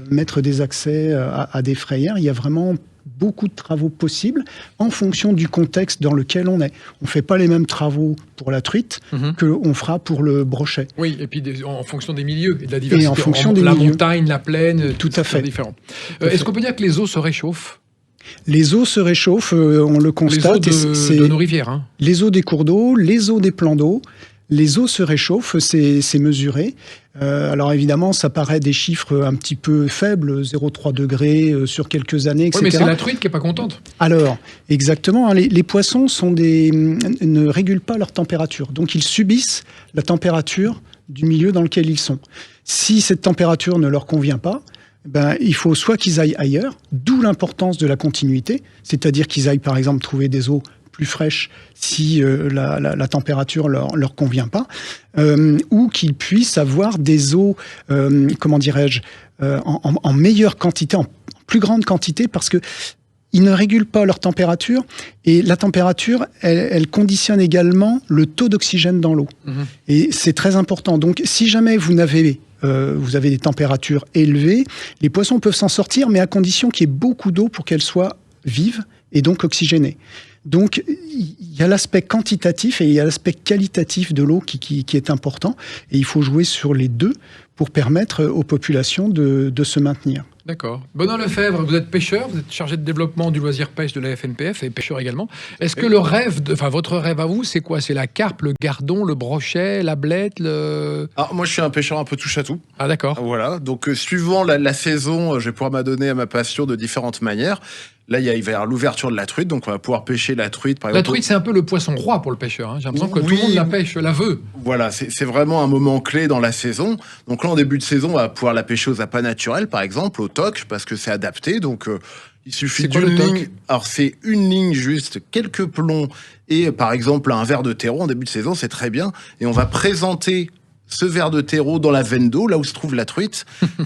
mettre des accès à des frayères. Il y a vraiment beaucoup de travaux possibles en fonction du contexte dans lequel on est. On ne fait pas les mêmes travaux pour la truite qu'on fera pour le brochet. Oui, et puis en fonction des milieux et de la diversité. Et en fonction des la milieux. Montagne, la plaine, tout à fait différent. Est-ce qu'on peut dire que les eaux se réchauffent ? Les eaux se réchauffent, on le constate. Les eaux de nos rivières. Hein. Les eaux des cours d'eau, les eaux des plans d'eau. Les eaux se réchauffent, c'est mesuré. Alors évidemment, ça paraît des chiffres un petit peu faibles, 0,3 degrés sur quelques années, etc. Oui, mais c'est la truite qui n'est pas contente. Alors, exactement, hein, les poissons ne régulent pas leur température. Donc ils subissent la température du milieu dans lequel ils sont. Si cette température ne leur convient pas, il faut soit qu'ils aillent ailleurs, d'où l'importance de la continuité, c'est-à-dire qu'ils aillent par exemple trouver des eaux plus fraîches si la température leur convient pas, ou qu'ils puissent avoir des eaux, en meilleure quantité, en plus grande quantité, parce que ils ne régulent pas leur température, et la température, elle conditionne également le taux d'oxygène dans l'eau. Et c'est très important. Donc si jamais vous avez des températures élevées, les poissons peuvent s'en sortir, mais à condition qu'il y ait beaucoup d'eau pour qu'elles soient vives et donc oxygénées. Donc, il y a l'aspect quantitatif et il y a l'aspect qualitatif de l'eau qui est important. Et il faut jouer sur les deux pour permettre aux populations de se maintenir. D'accord. Benoît Lefebvre, vous êtes pêcheur, vous êtes chargé de développement du loisir pêche de la FNPF et pêcheur également. Est-ce que votre rêve à vous, c'est quoi? C'est la carpe, le gardon, le brochet, la blette, Alors, moi, je suis un pêcheur un peu touche à tout. Ah, d'accord. Voilà. Donc, suivant la saison, je vais pouvoir m'adonner à ma passion de différentes manières. Là, il va y avoir l'ouverture de la truite, donc on va pouvoir pêcher la truite, par exemple. La truite, c'est un peu le poisson roi pour le pêcheur. Hein. J'ai l'impression que tout le monde la pêche, la veut. Voilà, c'est vraiment un moment clé dans la saison. Donc là, en début de saison, on va pouvoir la pêcher aux appâts naturels, par exemple, au toc, parce que c'est adapté. Donc, il suffit d'une ligne. Alors, c'est une ligne juste, quelques plombs, et par exemple, un verre de terreau en début de saison, c'est très bien. Et on va présenter ce verre de terreau dans la veine d'eau, là où se trouve la truite.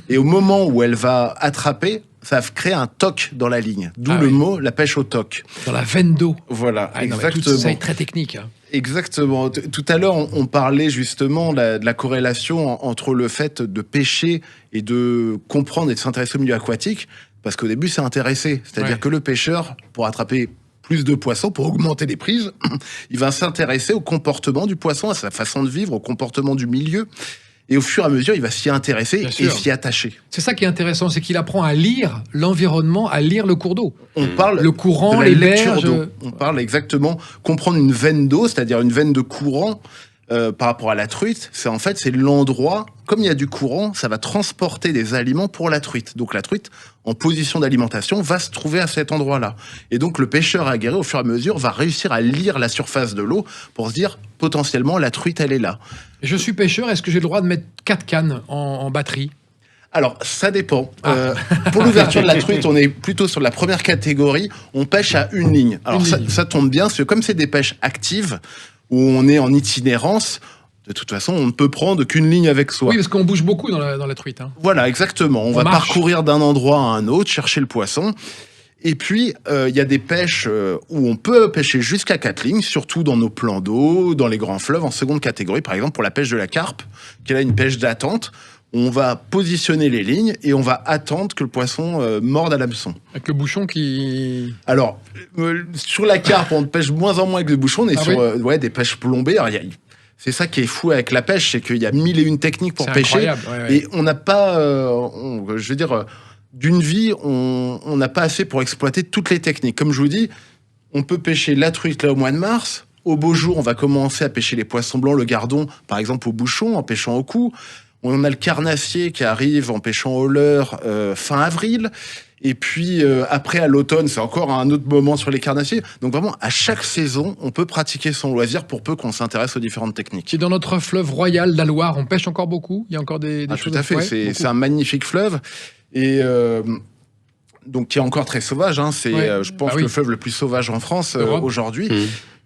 Et au moment où elle va attraper, ça va créer un toc dans la ligne. D'où le mot, la pêche au toc. Dans la veine d'eau. Voilà, exactement. Tout ça est très technique. Hein. Exactement. Tout à l'heure, on parlait justement de la corrélation entre le fait de pêcher et de comprendre et de s'intéresser au milieu aquatique. Parce qu'au début, c'est intéressé. C'est-à-dire que le pêcheur, pour attraper plus de poissons, pour augmenter les prises, il va s'intéresser au comportement du poisson, à sa façon de vivre, au comportement du milieu. Et au fur et à mesure, il va s'y intéresser et s'y attacher. C'est ça qui est intéressant, c'est qu'il apprend à lire l'environnement, à lire le cours d'eau. On parle le courant, de la les lecture berges. d'eau. On parle exactement, comprendre une veine d'eau, c'est-à-dire une veine de courant par rapport à la truite. C'est l'endroit, comme il y a du courant, ça va transporter des aliments pour la truite. Donc la truite, en position d'alimentation, va se trouver à cet endroit-là. Et donc le pêcheur aguerri, au fur et à mesure, va réussir à lire la surface de l'eau pour se dire, potentiellement, la truite, elle est là. Je suis pêcheur, est-ce que j'ai le droit de mettre 4 cannes en batterie? Alors, ça dépend. Pour l'ouverture de la truite, on est plutôt sur la première catégorie. On pêche à une ligne. Alors, ça tombe bien, parce que comme c'est des pêches actives, où on est en itinérance, de toute façon, on ne peut prendre qu'une ligne avec soi. Oui, parce qu'on bouge beaucoup dans la truite. Hein. Voilà, exactement. On va parcourir d'un endroit à un autre, chercher le poisson. Et puis, il y a des pêches où on peut pêcher jusqu'à 4 lignes, surtout dans nos plans d'eau, dans les grands fleuves, en seconde catégorie. Par exemple, pour la pêche de la carpe, qui est là une pêche d'attente. On va positionner les lignes et on va attendre que le poisson morde à l'hameçon. Avec le bouchon qui... Alors, sur la carpe, on pêche moins en moins avec le bouchon. On est sur des pêches plombées. Alors, c'est ça qui est fou avec la pêche, c'est qu'il y a 1001 techniques pour pêcher. Et on n'a pas... je veux dire, d'une vie, on n'a pas assez pour exploiter toutes les techniques. Comme je vous dis, on peut pêcher la truite là au mois de mars. Au beau jour, on va commencer à pêcher les poissons blancs, le gardon, par exemple au bouchon, en pêchant au cou. On a le carnassier qui arrive en pêchant au leurre fin avril. Et puis après, à l'automne, c'est encore un autre moment sur les carnassiers. Donc vraiment, à chaque saison, on peut pratiquer son loisir pour peu qu'on s'intéresse aux différentes techniques. Et dans notre fleuve royal, la Loire, on pêche encore beaucoup? Il y a encore des choses tout à fait, c'est un magnifique fleuve. Et donc qui est encore très sauvage. Hein. C'est, je pense, le fleuve le plus sauvage en France aujourd'hui.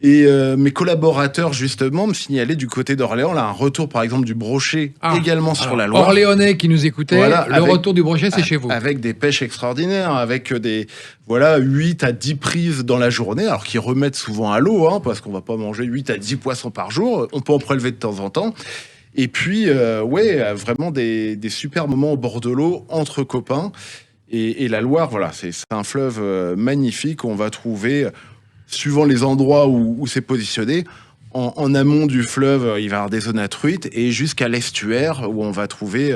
Et mes collaborateurs, justement, me signalaient du côté d'Orléans, là, un retour, par exemple, du brochet également sur la Loire. Orléanais qui nous écoutaient, retour du brochet, c'est chez vous. Avec des pêches extraordinaires, avec 8 à 10 prises dans la journée, alors qu'ils remettent souvent à l'eau, hein, parce qu'on va pas manger 8 à 10 poissons par jour. On peut en prélever de temps en temps. Et puis, vraiment des super moments au bord de l'eau, entre copains. Et la Loire, voilà, c'est un fleuve magnifique. On va trouver, suivant les endroits où c'est positionné, en amont du fleuve, il va y avoir des zones à truites, et jusqu'à l'estuaire, où on va trouver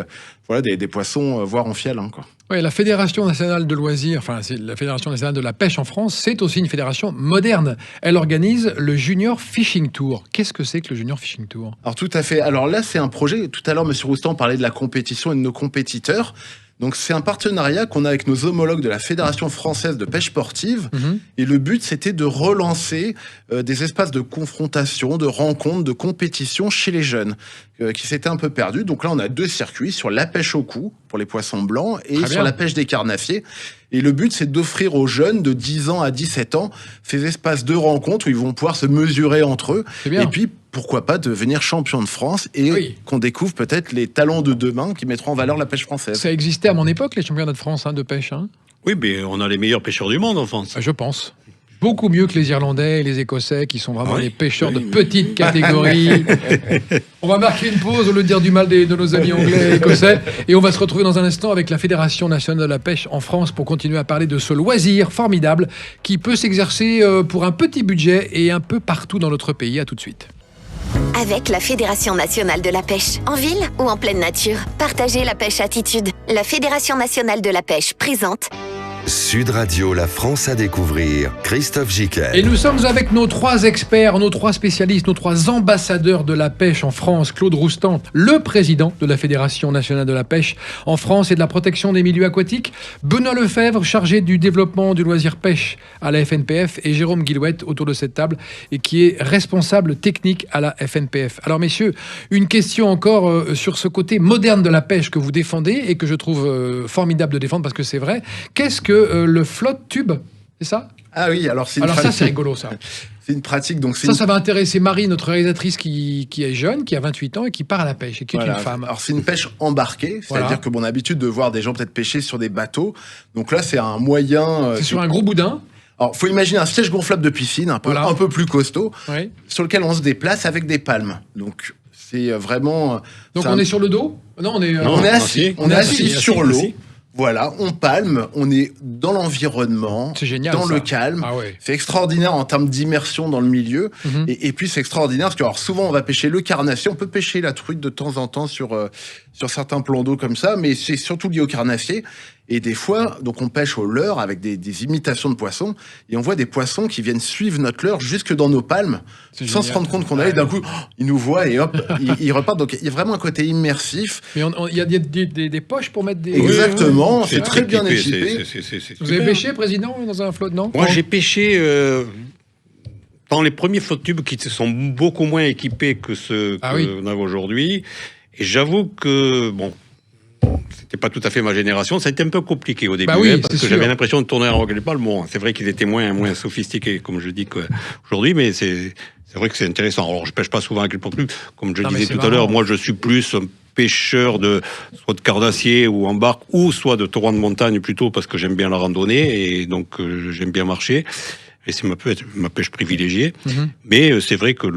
des poissons, voire en fiale. Hein, quoi. Oui, la Fédération nationale de loisirs, c'est la Fédération nationale de la pêche en France, c'est aussi une fédération moderne. Elle organise le Junior Fishing Tour. Qu'est-ce que c'est que le Junior Fishing Tour? Alors tout à fait. Alors là, c'est un projet. Tout à l'heure, M. Roustan parlait de la compétition et de nos compétiteurs. Donc c'est un partenariat qu'on a avec nos homologues de la Fédération française de pêche sportive. Et le but, c'était de relancer des espaces de confrontation, de rencontres, de compétition chez les jeunes qui s'étaient un peu perdus. Donc là, on a 2 circuits sur la pêche au cou pour les poissons blancs et sur la pêche des carnassiers. Et le but, c'est d'offrir aux jeunes de 10 ans à 17 ans ces espaces de rencontre où ils vont pouvoir se mesurer entre eux. Et puis, pourquoi pas devenir champion de France et qu'on découvre peut-être les talents de demain qui mettront en valeur la pêche française. Ça existait à mon époque, les championnats de France de pêche. Hein. Oui, mais on a les meilleurs pêcheurs du monde en France. Je pense. Beaucoup mieux que les Irlandais et les Écossais qui sont vraiment des pêcheurs de petite catégorie. On va marquer une pause au lieu de dire du mal de nos amis anglais et écossais. Et on va se retrouver dans un instant avec la Fédération nationale de la pêche en France pour continuer à parler de ce loisir formidable qui peut s'exercer pour un petit budget et un peu partout dans notre pays. À tout de suite. Avec la Fédération nationale de la pêche, en ville ou en pleine nature, partagez la pêche attitude. La Fédération nationale de la pêche présente Sud Radio, la France à découvrir, Christophe Giquel. Et nous sommes avec nos 3 experts, nos 3 spécialistes, nos 3 ambassadeurs de la pêche en France. Claude Roustan, le président de la Fédération nationale de la pêche en France et de la protection des milieux aquatiques. Benoît Lefebvre, chargé du développement du loisir pêche à la FNPF. Et Jérôme Guillouette, autour de cette table, et qui est responsable technique à la FNPF. Alors messieurs, une question encore sur ce côté moderne de la pêche que vous défendez et que je trouve formidable de défendre parce que c'est vrai. Qu'est-ce que le flotte tube, c'est ça? Ah oui, alors c'est ça c'est rigolo ça. C'est une pratique donc ça va intéresser Marie, notre réalisatrice qui est jeune, qui a 28 ans et qui part à la pêche et qui est une femme. Alors c'est une pêche embarquée, c'est-à-dire que on a l'habitude de voir des gens peut-être pêcher sur des bateaux. Donc là c'est un moyen. C'est sur un gros boudin. Alors faut imaginer un siège gonflable de piscine, un peu plus costaud, sur lequel on se déplace avec des palmes. Donc c'est vraiment. Donc on est sur le dos? Non, on est assis. On est assis sur l'eau. Voilà, on palme, on est dans l'environnement, dans le calme. C'est extraordinaire en termes d'immersion dans le milieu. Et puis c'est extraordinaire parce que alors, souvent on va pêcher le carnassier, on peut pêcher la truite de temps en temps sur certains plans d'eau comme ça, mais c'est surtout lié au carnassier. Et des fois, donc on pêche au leurre avec des imitations de poissons, et on voit des poissons qui viennent suivre notre leurre jusque dans nos palmes, sans se rendre compte qu'on allait. D'un coup, ils nous voient et hop, ils repartent. Donc il y a vraiment un côté immersif. Mais il y a des poches pour mettre des... Exactement, c'est très bien équipé. Vous avez pêché, Président, dans un flotte, non? Moi, j'ai pêché dans les premiers flottes tubes qui sont beaucoup moins équipés que ceux qu'on a aujourd'hui. Et j'avoue que, c'était pas tout à fait ma génération. Ça a été un peu compliqué au début, parce que j'avais l'impression de tourner en rogue les balles. Bon, c'est vrai qu'ils étaient moins sophistiqués, comme je dis, qu'aujourd'hui, mais c'est vrai que c'est intéressant. Alors, je pêche pas souvent avec le flotte tube. Comme je disais tout à l'heure, moi, je suis plus un pêcheur soit de carnassier ou en barque, ou soit de torrent de montagne plutôt, parce que j'aime bien la randonnée, et donc j'aime bien marcher. Et c'est ma pêche privilégiée. Mais c'est vrai que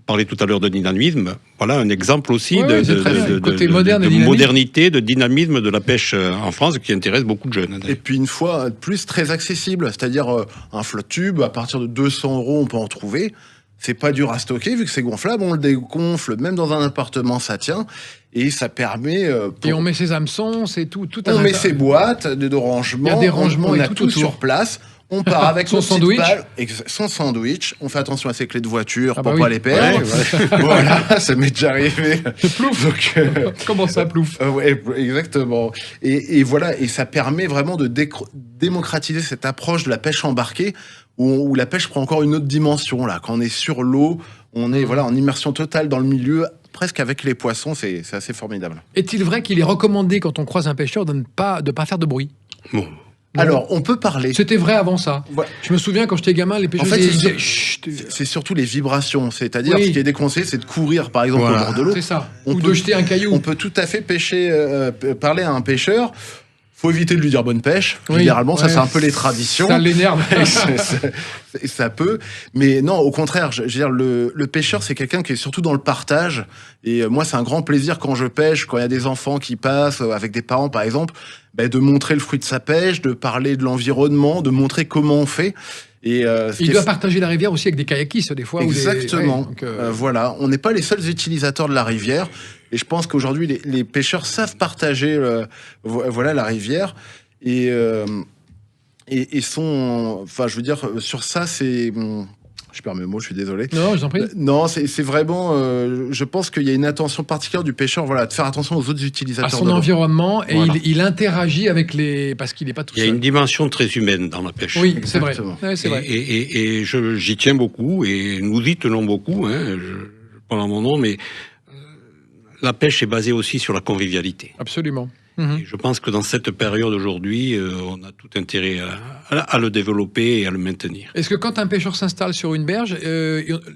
parler tout à l'heure de dynamisme, voilà un exemple aussi de modernité, de dynamisme de la pêche en France qui intéresse beaucoup de jeunes. Et puis une fois de plus, très accessible. C'est-à-dire un flotte tube, à partir de 200 €, on peut en trouver. C'est pas dur à stocker, vu que c'est gonflable, on le dégonfle, même dans un appartement, ça tient. Et ça permet... Et on met ses hameçons, c'est tout on met ses boîtes de rangement, il y a des rangements on et a tout tout sur place. On part avec Son nos petites sandwich. balles, son sandwich. On fait attention à ses clés de voiture Ah pour bah pas oui. les perdre. Ouais. Voilà, ça m'est déjà arrivé. Plouf. Donc, Comment ça, plouf? ouais, exactement. Et voilà, et ça permet vraiment de démocratiser cette approche de la pêche embarquée où la pêche prend encore une autre dimension. Là, quand on est sur l'eau, on est en immersion totale dans le milieu, presque avec les poissons. C'est assez formidable. Est-il vrai qu'il est recommandé, quand on croise un pêcheur, de ne pas faire de bruit? Bon. Non. Alors, on peut parler. C'était vrai avant ça. Voilà. Je me souviens quand j'étais gamin, les pêcheurs En fait, ils c'est- disaient chut. C'est surtout les vibrations. C'est-à-dire, Oui. ce qui est déconseillé, c'est de courir, par exemple, Voilà. au bord de l'eau. C'est ça. On Ou peut- de jeter un caillou. On peut tout à fait parler à un pêcheur. Faut éviter de lui dire bonne pêche. Oui. Généralement, ça Ouais. c'est un peu les traditions. Ça l'énerve. Ça peut, mais non, au contraire, je veux dire, le pêcheur, c'est quelqu'un qui est surtout dans le partage. Et moi, c'est un grand plaisir quand je pêche, quand il y a des enfants qui passent avec des parents, par exemple, de montrer le fruit de sa pêche, de parler de l'environnement, de montrer comment on fait. Et ce qui Il est doit partager la rivière aussi avec des kayakistes, des fois. Exactement. Ouais, donc, voilà, on n'est pas les seuls utilisateurs de la rivière. Et je pense qu'aujourd'hui, les pêcheurs savent partager voilà, la rivière. Et sont... Enfin, je veux dire, sur ça, c'est... Je perds mes mots, je suis désolé. Non, je t'en prie. Non, c'est vraiment... je pense qu'il y a une attention particulière du pêcheur, voilà, de faire attention aux autres À utilisateurs son de l'eau. environnement, et Voilà. il interagit avec les... Parce qu'il n'est pas tout Il y a seul. une dimension très humaine dans la pêche. Oui, c'est vrai. Exactement. Ouais, c'est vrai. Et j'y tiens beaucoup, et nous y tenons beaucoup, hein, je parle en mon nom, mais la pêche est basée aussi sur la convivialité. Absolument. Et je pense que dans cette période aujourd'hui, on a tout intérêt à le développer et à le maintenir. Est-ce que quand un pêcheur s'installe sur une berge,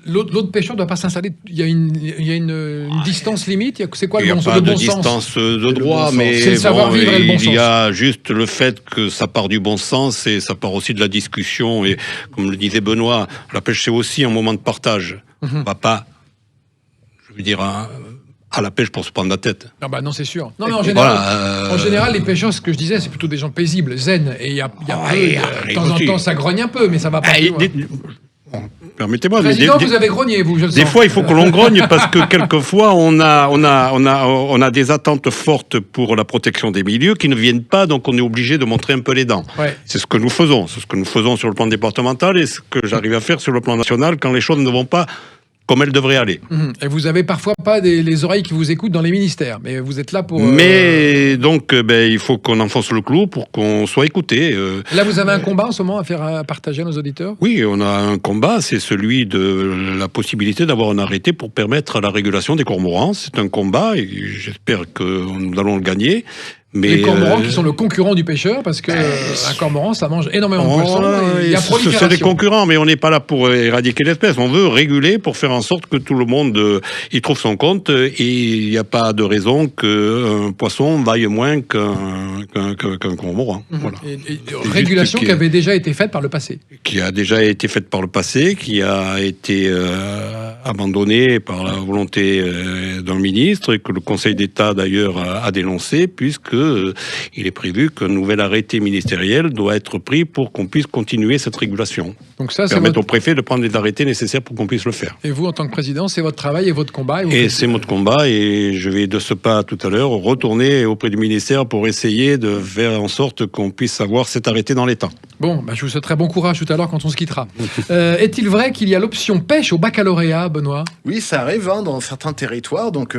l'autre pêcheur ne doit pas s'installer? Il y a une distance limite? C'est quoi Il n'y le a bon, pas le de bon sens? distance de le droit, bon sens. mais C'est le savoir-vivre et le bon il y sens. a juste le fait que ça part du bon sens et ça part aussi de la discussion. Et comme le disait Benoît, la pêche c'est aussi un moment de partage. On va pas, je veux dire, à la pêche pour se prendre la tête. Ah bah non, c'est sûr. Non, mais en général, Voilà, en général, les pêcheurs, ce que je disais, c'est plutôt des gens paisibles, zen. Et il y a peu, de temps en temps, ça grogne un peu, mais ça va pas plus loin. Permettez-moi, mais Président, vous avez grogné, vous, je le des sens. fois, il faut que l'on grogne parce que quelquefois, on a des attentes fortes pour la protection des milieux qui ne viennent pas, donc on est obligé de montrer un peu les dents. Ouais. C'est ce que nous faisons. C'est ce que nous faisons sur le plan départemental et ce que j'arrive à faire sur le plan national quand les choses ne vont pas comme elles devraient aller. Et vous avez parfois pas les oreilles qui vous écoutent dans les ministères, mais vous êtes là pour... Mais donc, il faut qu'on enfonce le clou pour qu'on soit écouté. Là, vous avez un combat en ce moment à partager à nos auditeurs? Oui, on a un combat, c'est celui de la possibilité d'avoir un arrêté pour permettre la régulation des cormorans. C'est un combat et j'espère que nous allons le gagner. Mais Les cormorans qui sont le concurrent du pêcheur, parce que un cormoran, ça mange énormément de poissons. Et il y a ce sont des prolifération. concurrents, mais on n'est pas là pour éradiquer l'espèce. On veut réguler pour faire en sorte que tout le monde y trouve son compte. Et il n'y a pas de raison qu'un poisson vaille moins qu'un cormoran. Voilà. Et régulation qui avait déjà été faite par le passé. Qui a déjà été faite par le passé, qui a été abandonnée par la volonté d'un ministre et que le Conseil d'État d'ailleurs a dénoncé, puisque il est prévu qu'un nouvel arrêté ministériel doit être pris pour qu'on puisse continuer cette régulation. Donc ça, c'est Permettre votre... au préfet de prendre les arrêtés nécessaires pour qu'on puisse le faire. Et vous, en tant que président, c'est votre travail et votre combat. Et c'est notre combat et je vais de ce pas tout à l'heure retourner auprès du ministère pour essayer de faire en sorte qu'on puisse avoir cet arrêté dans les temps. Bon, je vous souhaiterai bon courage tout à l'heure quand on se quittera. Est-il vrai qu'il y a l'option pêche au baccalauréat, Benoît? Oui, ça arrive dans certains territoires. Donc,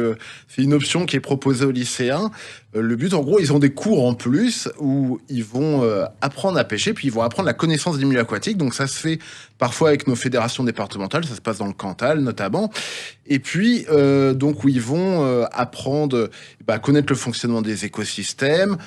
c'est une option qui est proposée aux lycéens. Le but, en gros, ils ont des cours en plus où ils vont apprendre à pêcher, puis ils vont apprendre la connaissance des milieux aquatiques. Donc, ça se fait parfois avec nos fédérations départementales. Ça se passe dans le Cantal, notamment. Et puis, donc, où ils vont apprendre à connaître le fonctionnement des écosystèmes,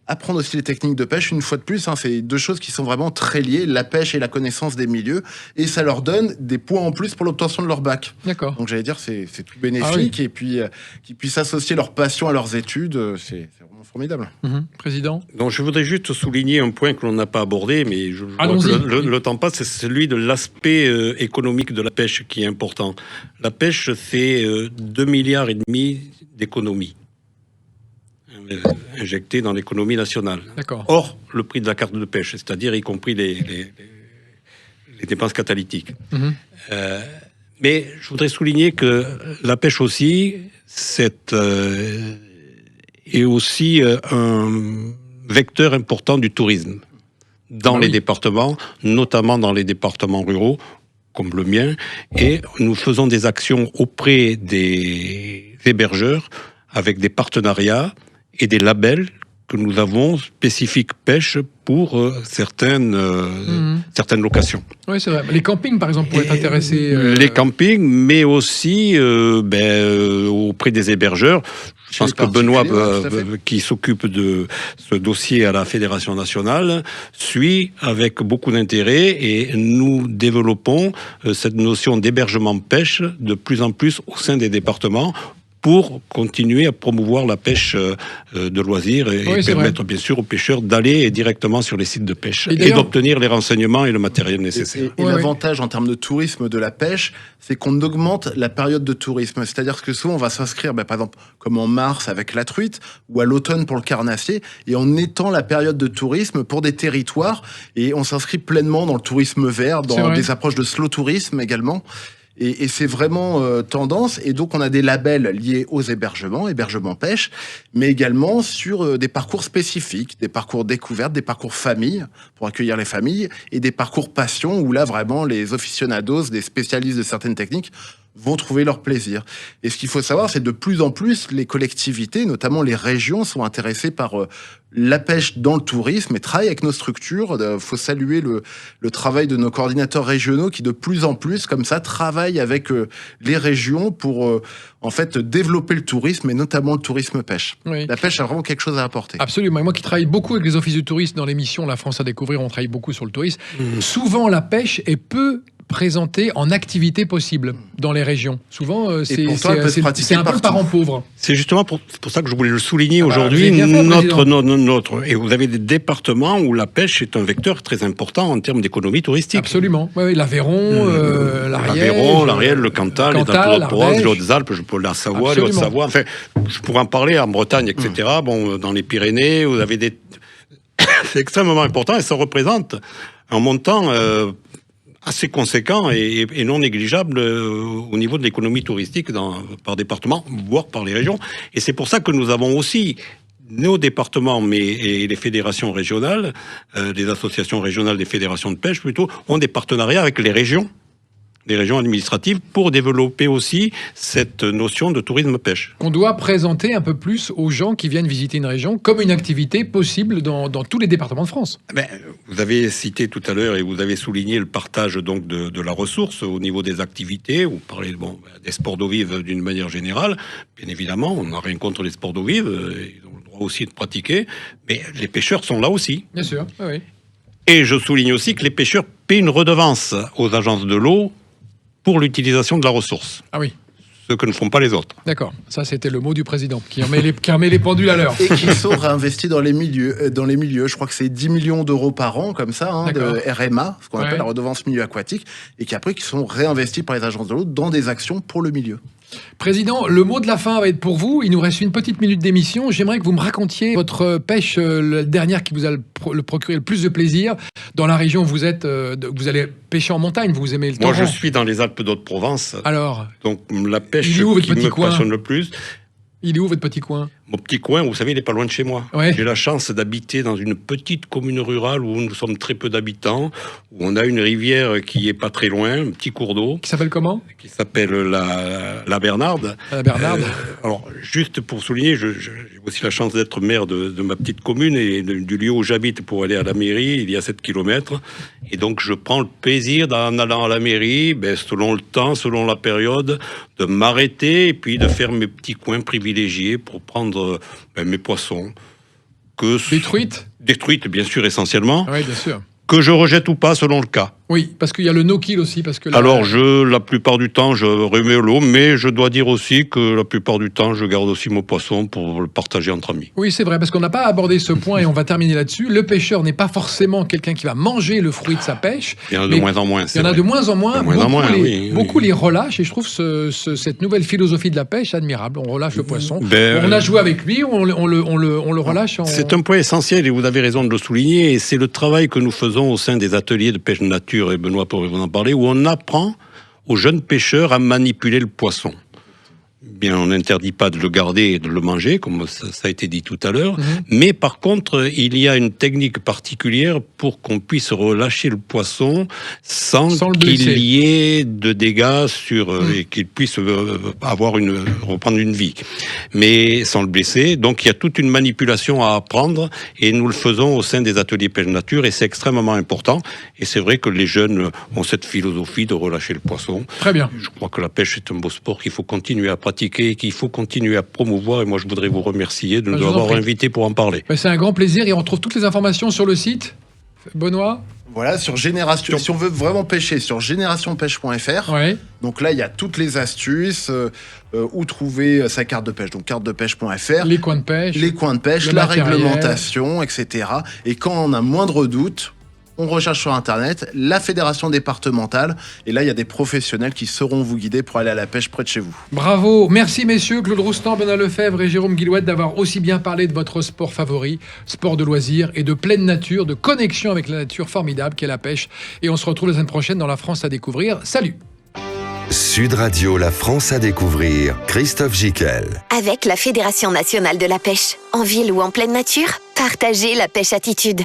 apprendre aussi les techniques de pêche. Une fois de plus, c'est deux choses qui sont vraiment très liées, la pêche et la connaissance des milieux, et ça leur donne des points en plus pour l'obtention de leur bac. D'accord. Donc j'allais dire, c'est tout bénéfique, et puis qu'ils puissent associer leur passion à leurs études, c'est vraiment formidable. Président? Donc je voudrais juste souligner un point que l'on n'a pas abordé, mais je vois que le temps passe, c'est celui de l'aspect économique de la pêche qui est important. La pêche, c'est 2,5 milliards d'économies injectées dans l'économie nationale. D'accord. Hors le prix de la carte de pêche, c'est-à-dire y compris les dépenses catalytiques. Mais je voudrais souligner que la pêche aussi, est aussi un vecteur important du tourisme. dans les départements, notamment dans les départements ruraux, comme le mien, et nous faisons des actions auprès des hébergeurs avec des partenariats et des labels que nous avons spécifiques pêche pour certaines locations. Oui, c'est vrai. Les campings, par exemple, pourraient être intéressés. Les campings, mais aussi auprès des hébergeurs. Je pense que Benoît, qui s'occupe de ce dossier à la Fédération nationale, suit avec beaucoup d'intérêt et nous développons cette notion d'hébergement pêche de plus en plus au sein des départements pour continuer à promouvoir la pêche de loisirs et permettre bien sûr aux pêcheurs d'aller directement sur les sites de pêche et d'obtenir les renseignements et le matériel nécessaire. Et l'avantage en termes de tourisme de la pêche, c'est qu'on augmente la période de tourisme. C'est-à-dire que souvent on va s'inscrire, par exemple, comme en mars avec la truite ou à l'automne pour le carnassier, et on étend la période de tourisme pour des territoires et on s'inscrit pleinement dans le tourisme vert, dans des approches de slow tourisme également. Et c'est vraiment tendance. Et donc, on a des labels liés aux hébergements pêche, mais également sur des parcours spécifiques, des parcours découvertes, des parcours famille, pour accueillir les familles, et des parcours passion, où là, vraiment, les aficionados, des spécialistes de certaines techniques, vont trouver leur plaisir. Et ce qu'il faut savoir, c'est de plus en plus, les collectivités, notamment les régions, sont intéressées par la pêche dans le tourisme et travaillent avec nos structures. Il faut saluer le travail de nos coordinateurs régionaux qui, de plus en plus, comme ça, travaillent avec les régions pour, en fait, développer le tourisme et notamment le tourisme pêche. Oui. La pêche a vraiment quelque chose à apporter. Absolument. Et moi qui travaille beaucoup avec les offices du tourisme dans l'émission La France à découvrir, on travaille beaucoup sur le tourisme. Souvent, la pêche est peu présentée en activité possible dans les régions. Souvent, c'est un peu le parent pauvre. C'est justement pour ça que je voulais le souligner aujourd'hui. Notre, et vous avez des départements où la pêche est un vecteur très important en termes d'économie touristique. Absolument. Oui, l'Aveyron, l'Ariège, le Cantal, les Alpes-de-Haute-Provence, les Hautes-Alpes, la Savoie, les Hautes-Savoie. Enfin, je pourrais en parler en Bretagne, etc. Bon, dans les Pyrénées, vous avez des... C'est extrêmement important et ça représente un montant assez conséquent et non négligeable au niveau de l'économie touristique par département, voire par les régions. Et c'est pour ça que nous avons aussi nos départements et les fédérations régionales, les associations régionales des fédérations de pêche plutôt, ont des partenariats avec les régions administratives pour développer aussi cette notion de tourisme pêche. Qu'on doit présenter un peu plus aux gens qui viennent visiter une région comme une activité possible dans tous les départements de France. Vous avez cité tout à l'heure et vous avez souligné le partage donc de la ressource au niveau des activités. Vous parlez des sports d'eau vive d'une manière générale. Bien évidemment, on n'a rien contre les sports d'eau vive. Ils ont le droit aussi de pratiquer. Mais les pêcheurs sont là aussi. Bien sûr, oui. Et je souligne aussi que les pêcheurs paient une redevance aux agences de l'eau pour l'utilisation de la ressource. Ah oui. Ce que ne font pas les autres. D'accord. Ça, c'était le mot du président, qui remet les pendules à l'heure. Et qui sont réinvestis dans les milieux. Je crois que c'est 10 millions d'euros par an, comme ça, de RMA, ce qu'on appelle la redevance milieu aquatique, et qui sont réinvestis par les agences de l'eau dans des actions pour le milieu. Président, le mot de la fin va être pour vous. Il nous reste une petite minute d'émission. J'aimerais que vous me racontiez votre pêche, la dernière qui vous a procuré le plus de plaisir. Dans la région où vous êtes, vous allez pêcher en montagne, vous aimez le torrent. Moi, je suis dans les Alpes-de-Haute-Provence. Alors, donc la pêche qui me passionne le plus. Il est où votre petit coin? Mon petit coin, vous savez, il n'est pas loin de chez moi. Ouais. J'ai la chance d'habiter dans une petite commune rurale où nous sommes très peu d'habitants, où on a une rivière qui est pas très loin, un petit cours d'eau. Qui s'appelle comment? Qui s'appelle la Bernarde. La Bernarde. Alors, juste pour souligner, j'ai aussi la chance d'être maire de ma petite commune et du lieu où j'habite pour aller à la mairie, il y a 7 km. Et donc, je prends le plaisir en allant à la mairie, selon le temps, selon la période, de m'arrêter et puis de faire mes petits coins privilégiés pour prendre mes poissons. Des truites? Des truites, bien sûr, essentiellement. Oui, bien sûr. Que je rejette ou pas, selon le cas. Oui, parce qu'il y a le no-kill aussi. Alors, la plupart du temps, je remets l'eau, mais je dois dire aussi que la plupart du temps, je garde aussi mon poisson pour le partager entre amis. Oui, c'est vrai, parce qu'on n'a pas abordé ce point et on va terminer là-dessus. Le pêcheur n'est pas forcément quelqu'un qui va manger le fruit de sa pêche. Il y en a de moins en moins. Il y en a de moins en moins. Beaucoup les relâchent et je trouve cette nouvelle philosophie de la pêche admirable. On relâche le poisson. On a joué avec lui, on le relâche. C'est un point essentiel et vous avez raison de le souligner. Et c'est le travail que nous faisons au sein des ateliers de pêche nature, et Benoît pourrait vous en parler, où on apprend aux jeunes pêcheurs à manipuler le poisson. Bien, on n'interdit pas de le garder et de le manger, comme ça a été dit tout à l'heure. Mais par contre, il y a une technique particulière pour qu'on puisse relâcher le poisson sans qu'il y ait de dégâts et qu'il puisse reprendre une vie. Mais sans le blesser. Donc, il y a toute une manipulation à apprendre et nous le faisons au sein des ateliers pêche nature et c'est extrêmement important. Et c'est vrai que les jeunes ont cette philosophie de relâcher le poisson. Très bien. Je crois que la pêche est un beau sport qu'il faut continuer à pratiquer et qu'il faut continuer à promouvoir. Et moi, je voudrais vous remercier de nous avoir invités pour en parler. C'est un grand plaisir et on trouve toutes les informations sur le site. Benoît ? Voilà, sur Génération. Si on veut vraiment pêcher, sur générationpêche.fr. Ouais. Donc là, il y a toutes les astuces, où trouver sa carte de pêche. Donc cartedepêche.fr. Les coins de pêche. La réglementation, etc. Et quand on a moindre doute, on recherche sur Internet la fédération départementale. Et là, il y a des professionnels qui sauront vous guider pour aller à la pêche près de chez vous. Bravo. Merci messieurs, Claude Roustan, Benoît Lefebvre et Jérôme Guillouette d'avoir aussi bien parlé de votre sport favori, sport de loisir et de pleine nature, de connexion avec la nature formidable qu'est la pêche. Et on se retrouve la semaine prochaine dans La France à découvrir. Salut. Sud Radio, La France à découvrir, Christophe Gickel. Avec la Fédération nationale de la pêche. En ville ou en pleine nature, partagez la pêche attitude.